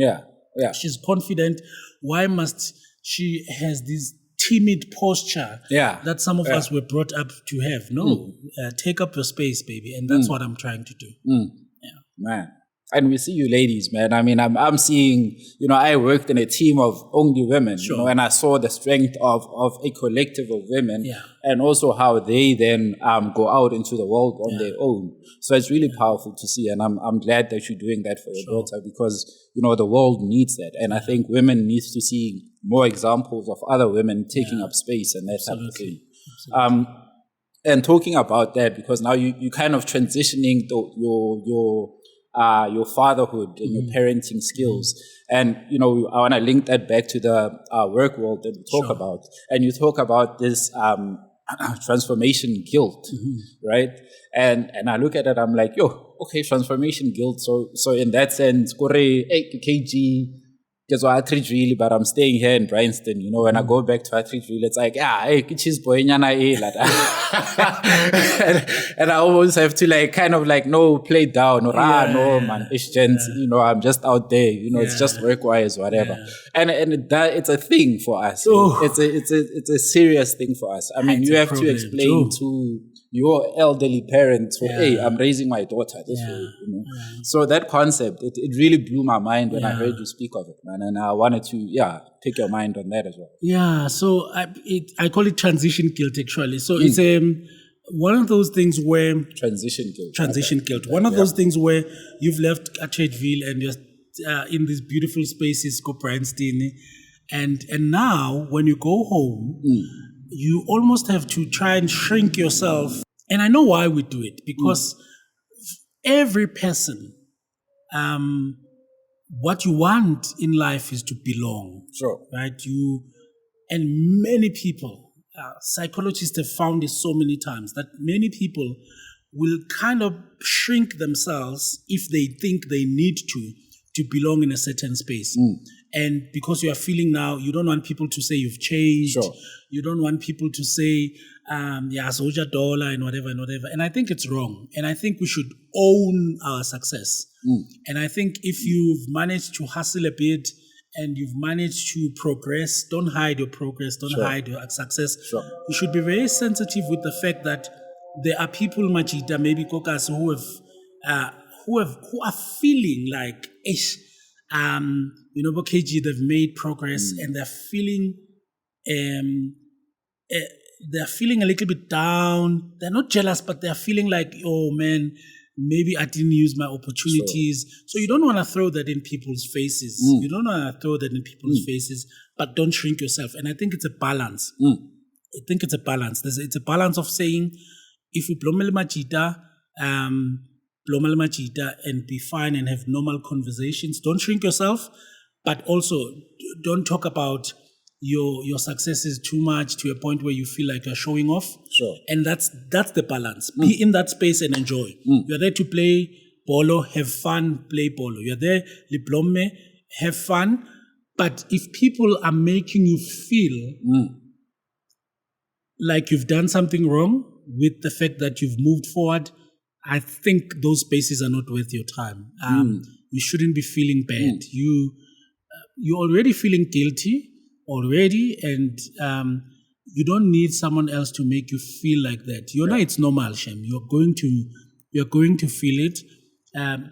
She's confident. Why must she has this timid posture that some of us were brought up to have? No, take up your space, baby. And that's what I'm trying to do. Man. And we see you ladies, man. I mean, I'm seeing, I worked in a team of only women, Sure. and I saw the strength of a collective of women, Yeah. and also how they then go out into the world on their own. So it's really powerful to see, and I'm glad that you're doing that for your daughter, because, the world needs that. And I think women need to see more examples of other women taking up space and that type of thing. And talking about that, because now you kind of transitioning your fatherhood and your parenting skills. And, I want to link that back to the work world that we talk about. And you talk about this transformation guilt, right? And I look at it, I'm like, okay, transformation guilt. So in that sense, KG, because I treat really, but I'm staying here in Bryanston. When I go back to Atteridgeville, it's like, hey, kichis boy nyana and I always have to play down, no man, it's gents, I'm just out there, it's just work-wise, whatever. And that it's a thing for us. It's a serious thing for us. I mean, you have to explain to your elderly parents, hey, I'm raising my daughter this way, So that concept, it really blew my mind when I heard you speak of it, man. And I wanted to, pick your mind on that as well. Yeah, so I call it transition guilt, actually. So it's one of those things where... Transition guilt. One of those things where you've left Atteridgeville and you're in these beautiful spaces called Bryanston. And now, when you go home, you almost have to try and shrink yourself. And I know why we do it, because every person, what you want in life is to belong. Sure. Right? And many people, psychologists have found this so many times, that many people will kind of shrink themselves if they think they need to belong in a certain space. And because you are feeling now, you don't want people to say you've changed. Sure. You don't want people to say, soja dollar and whatever and whatever. And I think it's wrong. And I think we should own our success. And I think if you've managed to hustle a bit and you've managed to progress, don't hide your progress, don't hide your success. Sure. You should be very sensitive with the fact that there are people, Majida, maybe Kokas, who are feeling like, KG, they've made progress and they're feeling a little bit down. They're not jealous, but they're feeling like, oh man, maybe I didn't use my opportunities. Sure. So you don't want to throw that in people's faces. You don't want to throw that in people's faces, but don't shrink yourself. And I think it's a balance. It's a balance of saying, if you blomel majita, and be fine and have normal conversations. Don't shrink yourself, but also don't talk about your successes too much to a point where you feel like you're showing off. Sure. And that's the balance. Be in that space and enjoy. You're there to play polo, have fun, play polo. You're there, liplome, have fun. But if people are making you feel like you've done something wrong with the fact that you've moved forward, I think those spaces are not worth your time. You shouldn't be feeling bad. You're already feeling guilty already, and you don't need someone else to make you feel like that. You know, it's normal, Shem. You're going to feel it.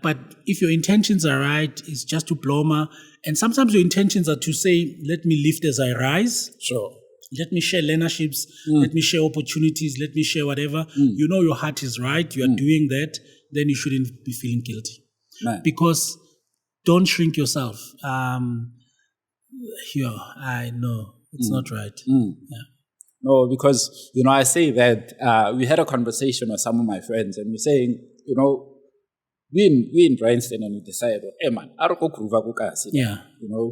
But if your intentions are right, it's just to bloma. And sometimes your intentions are to say, let me lift as I rise. Sure. Let me share learnerships. Let me share opportunities. Let me share whatever. You know your heart is right. You are doing that. Then you shouldn't be feeling guilty. Man. Because don't shrink yourself. I know it's not right. Yeah. No, because, I say that we had a conversation with some of my friends and we're saying, we in Bryanston and we decided, hey man, yeah.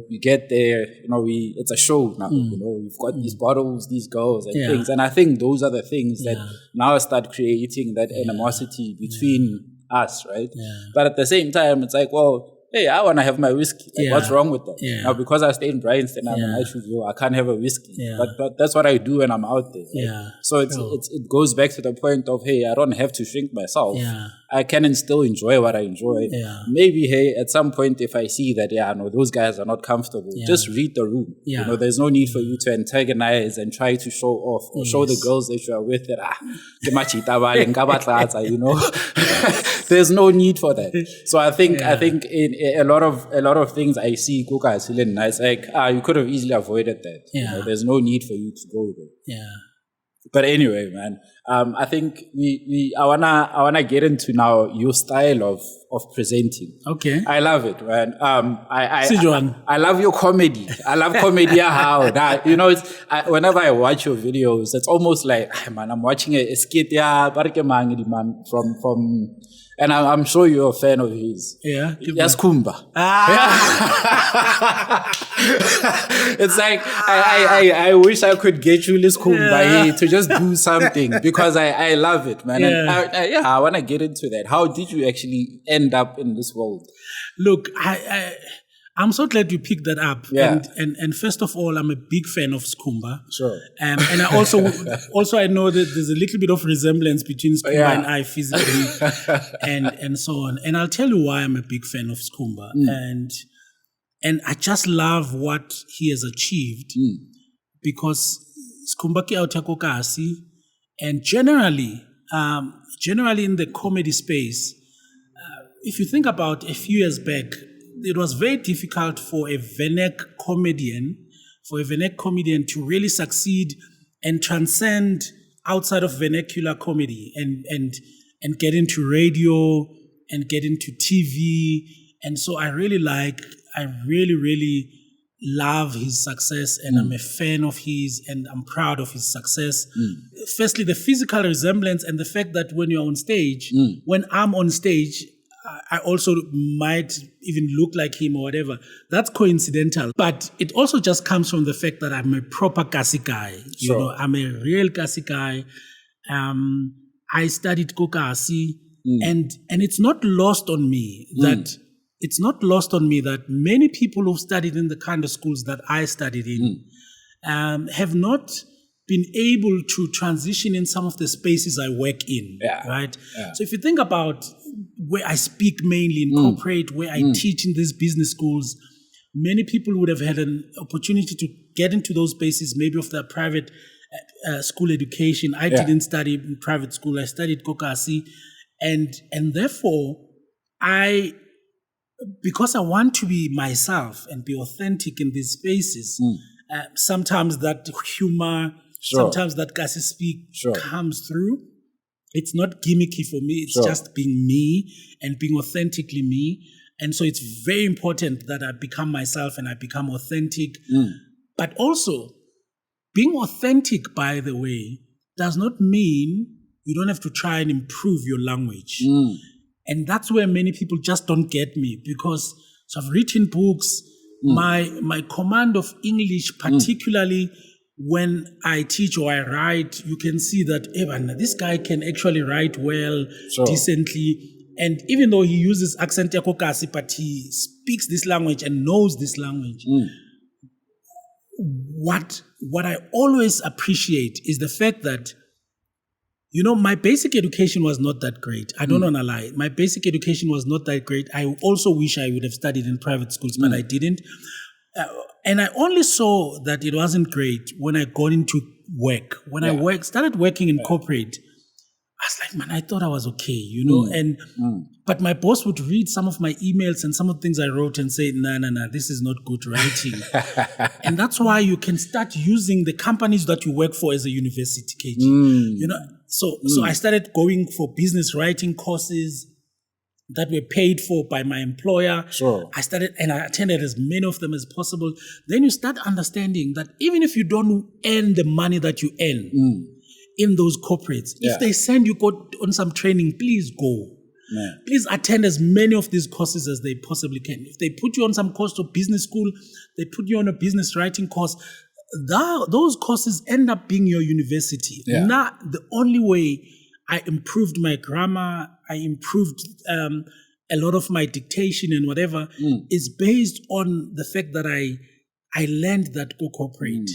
We get there, it's a show now, we've got these bottles, these girls and things. And I think those are the things that now start creating that animosity between us, right? Yeah. But at the same time, it's like, well, hey, I want to have my whiskey. Like, what's wrong with that? Yeah. Now, because I stay in Bryanston, I'm an Atteridgeville, I can't have a whiskey. Yeah. But that's what I do when I'm out there. Right? Yeah. So it goes back to the point of, hey, I don't have to shrink myself. Yeah. I can and still enjoy what I enjoy. Yeah. Maybe, hey, at some point, if I see that, those guys are not comfortable, just read the room. Yeah. There's no need for you to antagonize and try to show off or show the girls that you are with that, there's no need for that. So I think in a lot of things I see Kuka is feeling nice. Like, you could have easily avoided that. Yeah. There's no need for you to go there. Yeah. But anyway, man, I think I wanna get into now your style of presenting. Okay. I love it, man. I love your comedy. I love comedy. How that whenever I watch your videos, it's almost like, man, I'm watching a skit. Man, from. And I'm sure you're a fan of his. Yeah. Yes, Kumba. It's like, I wish I could get you this Kumba to just do something because I love it, man. Yeah. And I want to get into that. How did you actually end up in this world? Look, I'm so glad you picked that up. Yeah. And first of all, I'm a big fan of Skumba. Sure. And I also I know that there's a little bit of resemblance between Skumba and I physically and so on. And I'll tell you why I'm a big fan of Skumba. And I just love what he has achieved because Skumba ke autako kasi, and generally in the comedy space, if you think about a few years back, it was very difficult for a Venek comedian to really succeed and transcend outside of vernacular comedy and get into radio and get into TV. And so I really love his success, and I'm a fan of his, and I'm proud of his success. Firstly, the physical resemblance and the fact that when you're on stage, when I'm on stage, I also might even look like him or whatever. That's coincidental. But it also just comes from the fact that I'm a proper Kasi guy. Sure. I'm a real Kasi guy. I studied Kokasi, and it's not lost on me that many people who've studied in the kind of schools that I studied in have not been able to transition in some of the spaces I work in, right? Yeah. So if you think about where I speak mainly in corporate, where I teach in these business schools, many people would have had an opportunity to get into those spaces, maybe of their private school education. I didn't study in private school. I studied Kokasi. And therefore, because I want to be myself and be authentic in these spaces, sometimes that humor, sometimes that Kasi speak comes through. It's not gimmicky for me. It's just being me and being authentically me. And so it's very important that I become myself and I become authentic. But also, being authentic, by the way, does not mean you don't have to try and improve your language. And that's where many people just don't get me, because so I've written books. My command of English, particularly when I teach or I write, you can see that this guy can actually write well, decently. And even though he uses accent Kokasi, but he speaks this language and knows this language. What I always appreciate is the fact that, my basic education was not that great. I don't want to lie. My basic education was not that great. I also wish I would have studied in private schools, but I didn't. And I only saw that it wasn't great when I got into work. When I started working in corporate, I was like, man, I thought I was okay, but my boss would read some of my emails and some of the things I wrote and say, no, this is not good writing. And that's why you can start using the companies that you work for as a university, KG. So I started going for business writing courses that were paid for by my employer. I started, and I attended as many of them as possible. Then you start understanding that even if you don't earn the money that you earn in those corporates, if they send you go on some training, please go. Please attend as many of these courses as they possibly can. If they put you on some course to business school, they put you on a business writing course, those courses end up being your university. Not the only way I improved my grammar, I improved a lot of my dictation and whatever, is based on the fact that I learned that go corporate.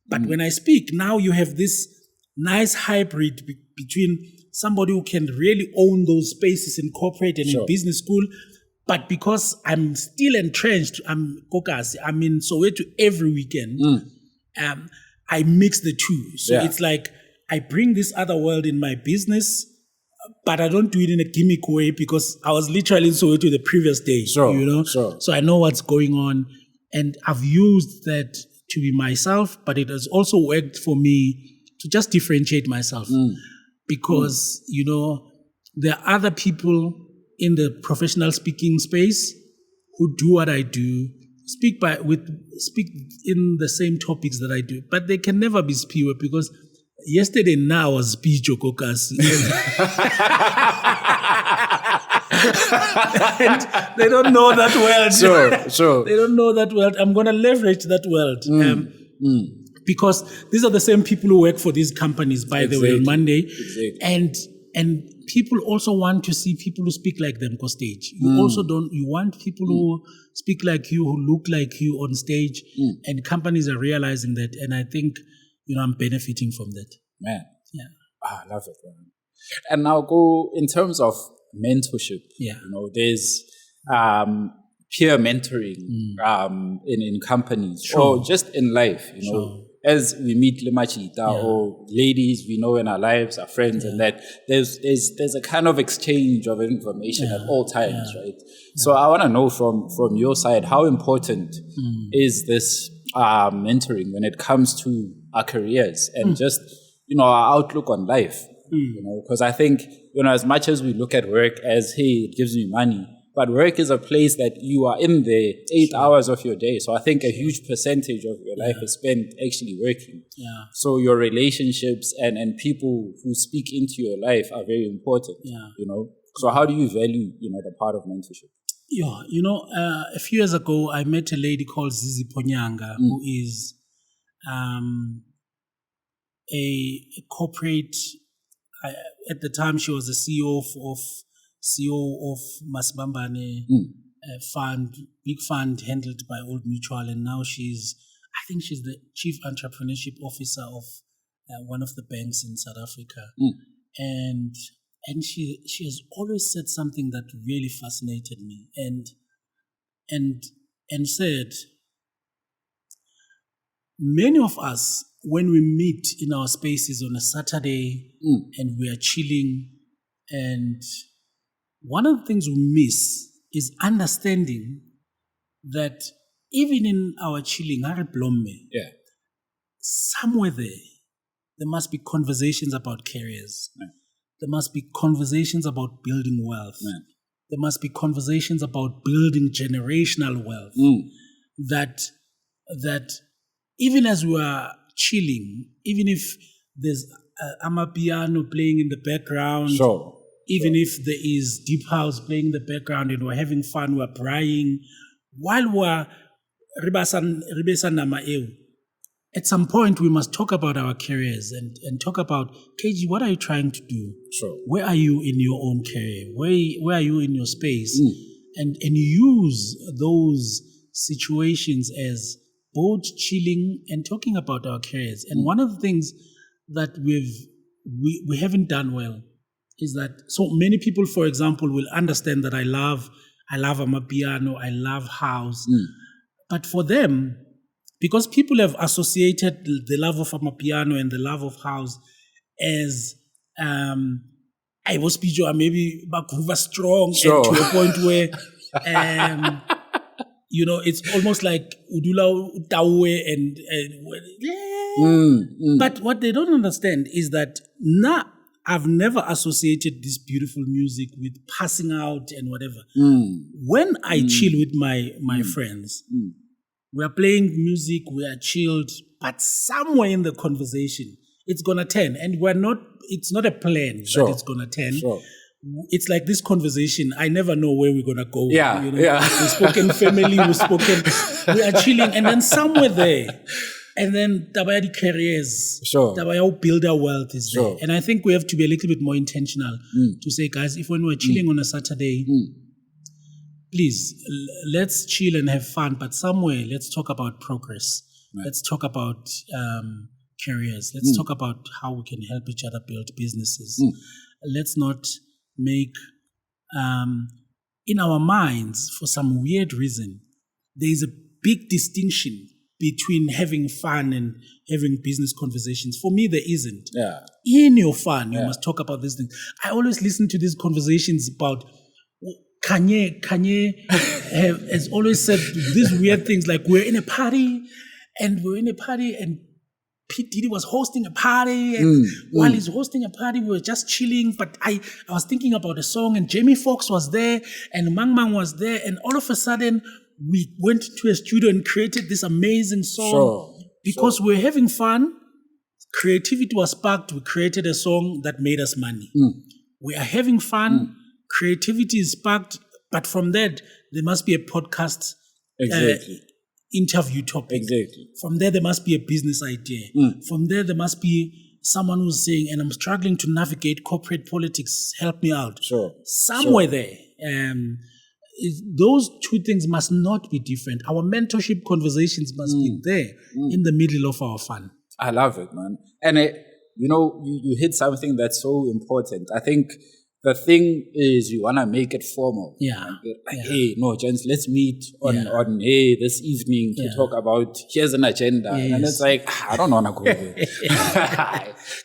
But when I speak, now you have this nice hybrid between somebody who can really own those spaces in corporate and in business school. But because I'm still entrenched, I'm in Soweto every weekend, I mix the two. So it's like I bring this other world in my business, but I don't do it in a gimmick way because I was literally in Soweto the previous day, So I know what's going on. And I've used that to be myself, but it has also worked for me to just differentiate myself because, there are other people in the professional speaking space who do what I do, speak in the same topics that I do, but they can never be Siphiwe because yesterday now was Pijo Kokasi. And they don't know that world. Sure. They don't know that world. I'm going to leverage that world. Because these are the same people who work for these companies, by the way, on Monday. Exactly. And people also want to see people who speak like them on stage. You want people who speak like you, who look like you on stage. And companies are realizing that. And I think, I'm benefiting from that. Man. Yeah. I love it, man. And now go in terms of mentorship. Yeah. There's peer mentoring in companies or just in life, as we meet Lemachita or ladies we know in our lives, our friends, and that there's a kind of exchange of information at all times, right? So I want to know from your side, how important is this mentoring when it comes to our careers and just, our outlook on life, because I think, as much as we look at work as, hey, it gives me money, but work is a place that you are in there 8 hours of your day. So I think a huge percentage of your life is spent actually working. Yeah. So your relationships and people who speak into your life are very important, So how do you value, the part of mentorship? Yeah, a few years ago, I met a lady called Zizi Ponyanga, who is a corporate, at the time she was the CEO of Masibambane fund, big fund handled by Old Mutual, and now I think she's the chief entrepreneurship officer of one of the banks in South Africa. And she has always said something that really fascinated me, and said, many of us, when we meet in our spaces on a Saturday and we are chilling, and one of the things we miss is understanding that even in our chilling, somewhere there must be conversations about careers. Yeah. There must be conversations about building wealth. Yeah. There must be conversations about building generational wealth. That even as we are chilling, even if there's amapiano playing in the background, even if there is deep house playing in the background and we're having fun, we're braaiing, while we're ribesan, at some point we must talk about our careers and talk about, KG, what are you trying to do? Where are you in your own career? Where are you in your space? And use those situations as both chilling and talking about our careers. And one of the things that we haven't done well is that so many people, for example, will understand that I love amapiano, I love house. But for them, because people have associated the love of amapiano and the love of house as I was Pijo, maybe Bakuva strong, and to a point where it's almost like Udula Utawe and but what they don't understand is that I've never associated this beautiful music with passing out and whatever. When I chill with my friends, we are playing music, we are chilled, but somewhere in the conversation, it's gonna turn, and it's not a plan that it's gonna turn. It's like this conversation, I never know where we're gonna go. We've spoken family, we are chilling, and then somewhere there, and then Tabaya careers, Tabaya build our wealth is there. And I think we have to be a little bit more intentional to say, guys, if when we're chilling on a Saturday, please, let's chill and have fun, but somewhere let's talk about progress. Let's talk about careers. Let's talk about how we can help each other build businesses. Let's not make, in our minds, for some weird reason, there is a big distinction between having fun and having business conversations. For me, there isn't. Yeah. In your fun, you must talk about these things. I always listen to these conversations about Kanye has always said these weird things like we're in a party and P. Diddy was hosting a party, and while he's hosting a party, we were just chilling. But I was thinking about a song, and Jamie Foxx was there, and Mang Mang was there, and all of a sudden, we went to a studio and created this amazing song. Because we're having fun, creativity was sparked, we created a song that made us money. We are having fun, creativity is sparked, but from that, there must be a podcast interview topic. Exactly. From there must be a business idea. From there must be someone who's saying, and I'm struggling to navigate corporate politics, help me out. Somewhere there. Those two things must not be different. Our mentorship conversations must be there in the middle of our fun. I love it, man. And you hit something that's so important. I think the thing is you want to make it formal. Hey, no, gents, let's meet on this evening to talk about, here's an agenda. And it's like, I don't want to go there.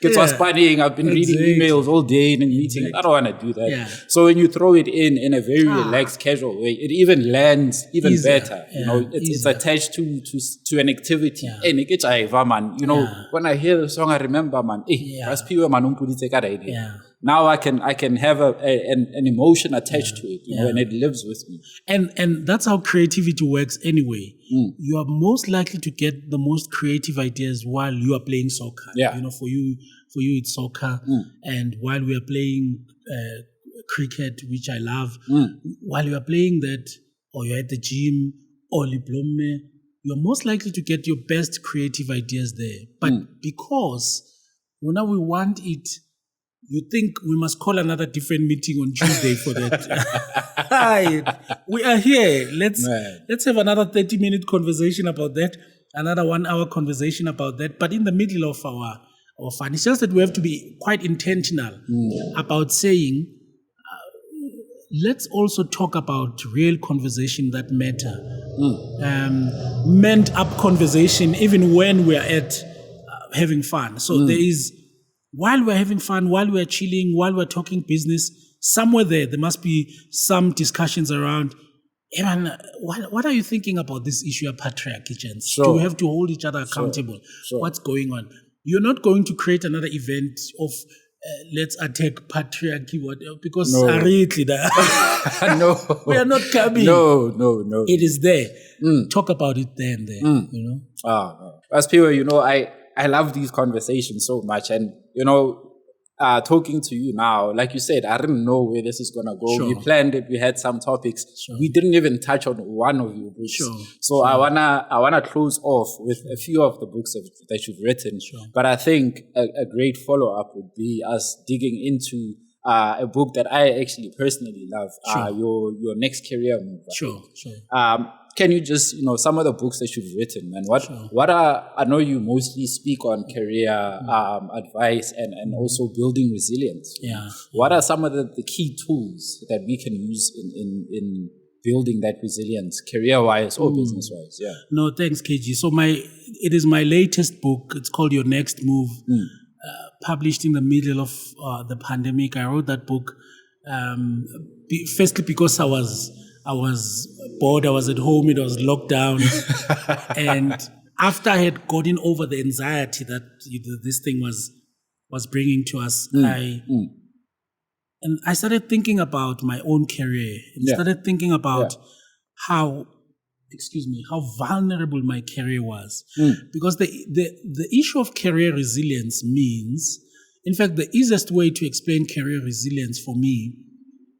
It was funny. I've been reading emails all day and meetings. I don't want to do that. So when you throw it in a very relaxed, casual way, it even lands even better. It's attached to an activity. Hey, man, when I hear the song, I remember, man, now I can have an emotion attached to it, and it lives with me. And that's how creativity works anyway. You are most likely to get the most creative ideas while you are playing soccer. For you it's soccer. And while we are playing cricket, which I love, while you are playing that, or you're at the gym, or Liblomme, you're most likely to get your best creative ideas there. But because now we want it, you think we must call another different meeting on Tuesday for that. We are here. Let's have another 30-minute conversation about that, another 1-hour conversation about that. But in the middle of our fun, it's just that we have to be quite intentional about saying, let's also talk about real conversation that matter. Meant up conversation, even when we're at having fun. So there is, while we're having fun, while we're chilling, while we're talking business, somewhere there must be some discussions around, hey man, what are you thinking about this issue of patriarchy, gents? Do we have to hold each other accountable? What's going on? You're not going to create another event of let's attack patriarchy, because no. We are not coming. No. It is there. Talk about it there and there. As people, I love these conversations so much, and talking to you now, like you said, I didn't know where this is gonna go. We planned it. We had some topics. We didn't even touch on one of your books. So I wanna close off with a few of the books that you've written. But I think a great follow up would be us digging into a book that I actually personally love. Your Next Career Move. Can you just, some of the books that you've written, and what are, I know you mostly speak on career advice and also building resilience. What are some of the key tools that we can use in building that resilience, career-wise or business-wise? No, thanks, KG. So it is my latest book. It's called Your Next Move, published in the middle of the pandemic. I wrote that book firstly because I was bored. I was at home. It was locked down. And after I had gotten over the anxiety that this thing was bringing to us, I started thinking about my own career. And started thinking about how vulnerable my career was. Because the issue of career resilience means, in fact, the easiest way to explain career resilience for me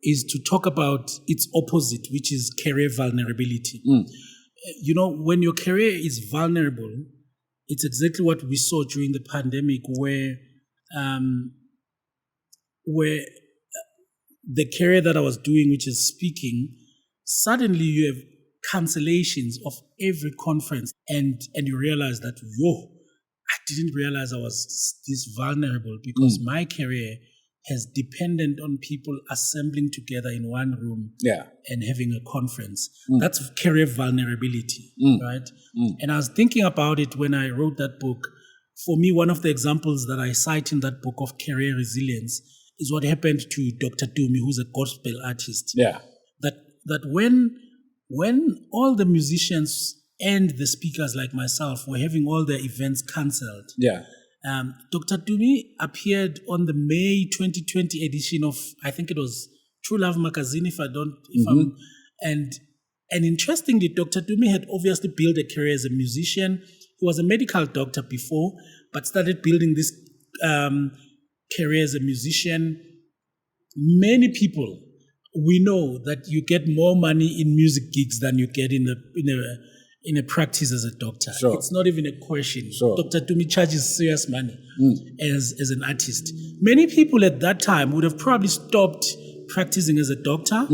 is to talk about its opposite, which is career vulnerability. When your career is vulnerable, it's exactly what we saw during the pandemic, where the career that I was doing, which is speaking, suddenly you have cancellations of every conference, and you realize that, I didn't realize I was this vulnerable because my career has depended on people assembling together in one room and having a conference. That's career vulnerability, right? And I was thinking about it when I wrote that book. For me, one of the examples that I cite in that book of career resilience is what happened to Dr. Dumi, who's a gospel artist. Yeah. That when all the musicians and the speakers like myself were having all their events cancelled, Dr. Dumi appeared on the May 2020 edition of, I think it was True Love magazine, and interestingly, Dr. Dumi had obviously built a career as a musician. He was a medical doctor before, but started building this career as a musician. Many people, we know that you get more money in music gigs than you get in a practice as a doctor. Sure. It's not even a question. Sure. Dr. Dumi charges serious money as an artist. Many people at that time would have probably stopped practicing as a doctor.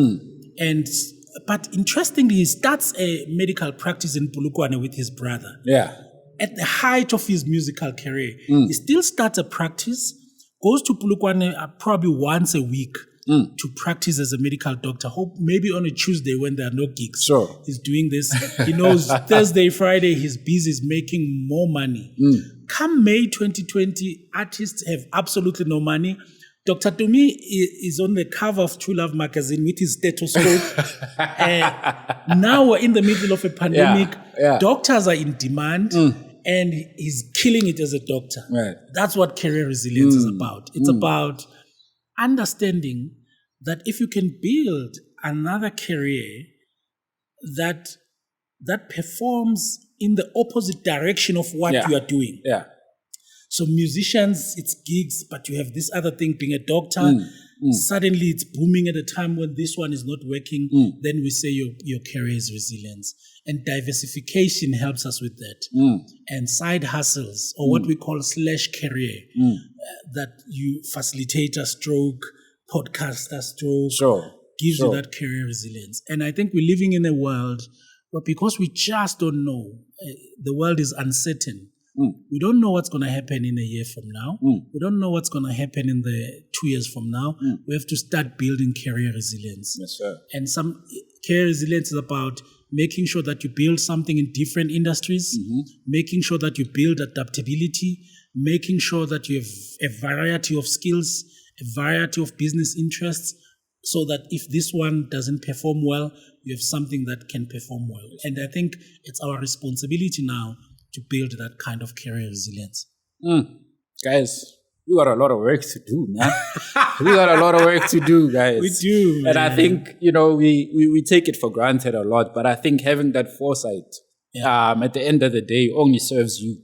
But interestingly, he starts a medical practice in Polokwane with his brother. Yeah. At the height of his musical career, he still starts a practice, goes to Polokwane probably once a week to practice as a medical doctor. Hope maybe on a Tuesday when there are no gigs. Sure. He's doing this. He knows Thursday, Friday, he's busy, he's making more money. Come May 2020, artists have absolutely no money. Dr. Dumi is on the cover of True Love magazine with his stethoscope. Now we're in the middle of a pandemic. Doctors are in demand, and he's killing it as a doctor. Right. That's what career resilience is about. It's about understanding that if you can build another career that performs in the opposite direction of what you are doing. Yeah. So musicians, it's gigs, but you have this other thing, being a doctor. Suddenly it's booming at a time when this one is not working. Then we say your career is resilience. And diversification helps us with that. And side hustles, or what we call slash career, that you facilitator stroke, podcaster stroke, gives you that career resilience. And I think we're living in a world where, because we just don't know, the world is uncertain. We don't know what's going to happen in a year from now. We don't know what's going to happen in the 2 years from now. We have to start building career resilience. Yes, sir. And some career resilience is about making sure that you build something in different industries, making sure that you build adaptability, making sure that you have a variety of skills, a variety of business interests, so that if this one doesn't perform well, you have something that can perform well. And I think it's our responsibility now to build that kind of career resilience. Guys, we got a lot of work to do, man. We got a lot of work to do, guys. We do, man. And I think, we take it for granted a lot, but I think having that foresight, at the end of the day, only serves you,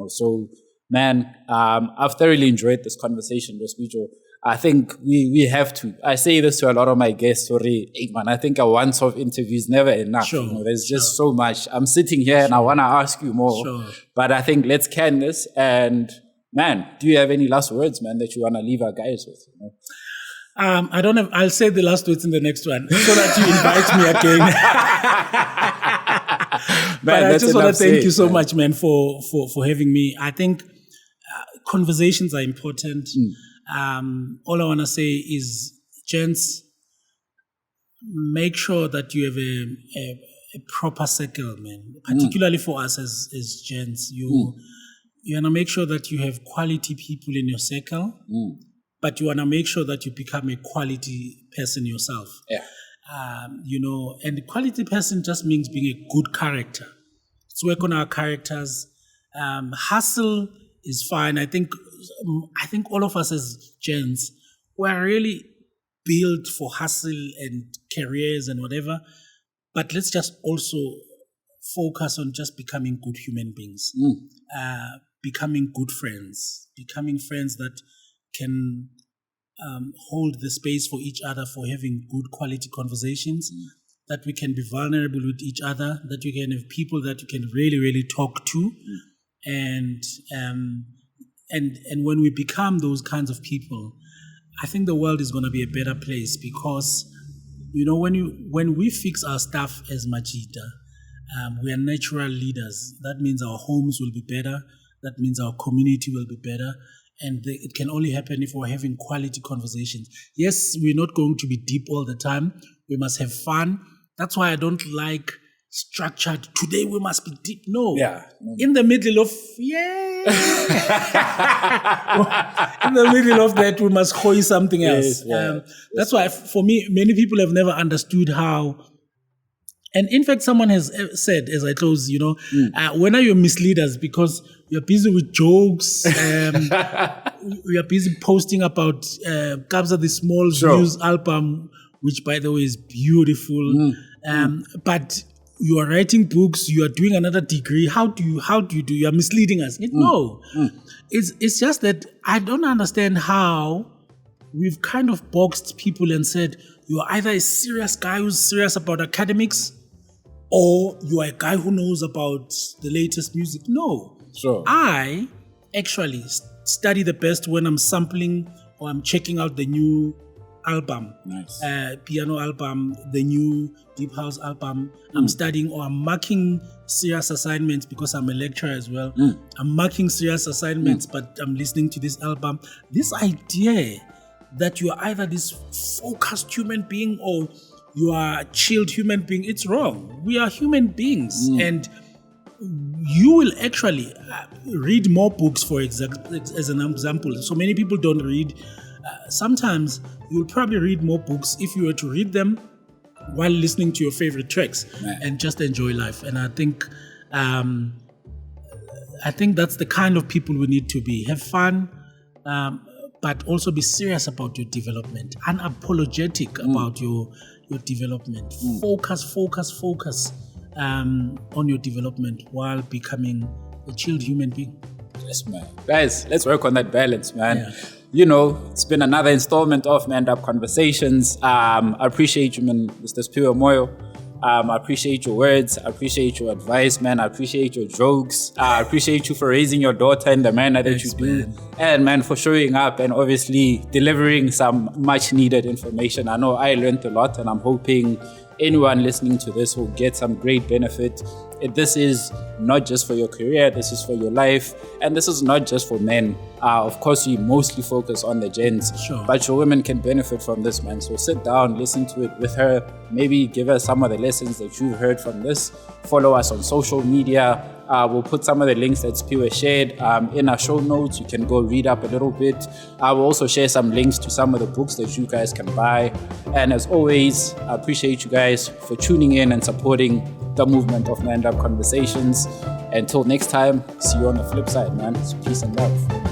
So, man, I've thoroughly enjoyed this conversation, Rosbijo. I think we have to. I say this to a lot of my guests. Sorry, man. I think a once-off interview is never enough. Sure. There's just so much. I'm sitting here and I want to ask you more. Sure. But I think let's can this. And man, do you have any last words, man, that you want to leave our guys with? I don't have. I'll say the last words in the next one so that you invite me again. Man, but I just want to thank you so man. much, man, for having me. I think conversations are important. All I want to say is, gents, make sure that you have a proper circle, man. Particularly for us as gents, you want to make sure that you have quality people in your circle, but you want to make sure that you become a quality person yourself. Yeah. And the quality person just means being a good character. Let's work on our characters. Hustle is fine. I think all of us as gents, we're really built for hustle and careers and whatever, but let's just also focus on just becoming good human beings, becoming good friends, becoming friends that can hold the space for each other, for having good quality conversations, that we can be vulnerable with each other, that we can have people that you can really, really talk to. And when we become those kinds of people, I think the world is going to be a better place, because, when we fix our stuff as Majida, we are natural leaders. That means our homes will be better. That means our community will be better. And it can only happen if we're having quality conversations. Yes, we're not going to be deep all the time. We must have fun. That's why I don't like structured, today we must be deep. No. Yeah. In the middle of, in the middle of that, we must hoist something else. That's why, for me, many people have never understood how. And in fact, someone has said, as I close, when are you misleaders? Because you're busy with jokes. We are busy posting about Kabza the Small's news album, which, by the way, is beautiful. But you are writing books. You are doing another degree. How do you do? You are misleading us. No, it's just that I don't understand how we've kind of boxed people and said you are either a serious guy who's serious about academics, or you are a guy who knows about the latest music. No. Sure. I actually study the best when I'm sampling or I'm checking out the new album. Nice. Piano album, the new Deep House album. I'm studying or I'm marking serious assignments because I'm a lecturer as well. I'm marking serious assignments, but I'm listening to this album. This idea that you are either this focused human being or you are a chilled human being, it's wrong. We are human beings, and you will actually read more books, as an example. So many people don't read. Sometimes you'll probably read more books if you were to read them while listening to your favorite tracks and just enjoy life. And I think that's the kind of people we need to be. Have fun, but also be serious about your development, unapologetic about your development. Focus on your development while becoming a chilled human being. Yes, man. Guys, let's work on that balance, man. It's been another installment of Manned Up Conversations. I appreciate you, man, Mr. Siphiwe Moyo. I appreciate your words. I appreciate your advice, man. I appreciate your jokes. I appreciate you for raising your daughter in the manner that you do. And, man, for showing up and obviously delivering some much needed information. I know I learned a lot, and I'm hoping anyone listening to this will get some great benefit. This is not just for your career, this is for your life, and this is not just for men. Of course, we mostly focus on the gents, but your women can benefit from this, man. So sit down, listen to it with her, maybe give her some of the lessons that you've heard from this. Follow us on social media. We'll put some of the links that Siphiwe shared in our show notes. You can go read up a little bit. I will also share some links to some of the books that you guys can buy. And as always, I appreciate you guys for tuning in and supporting the movement of Manned Up Conversations. Until next time, see you on the flip side, man. Peace and love.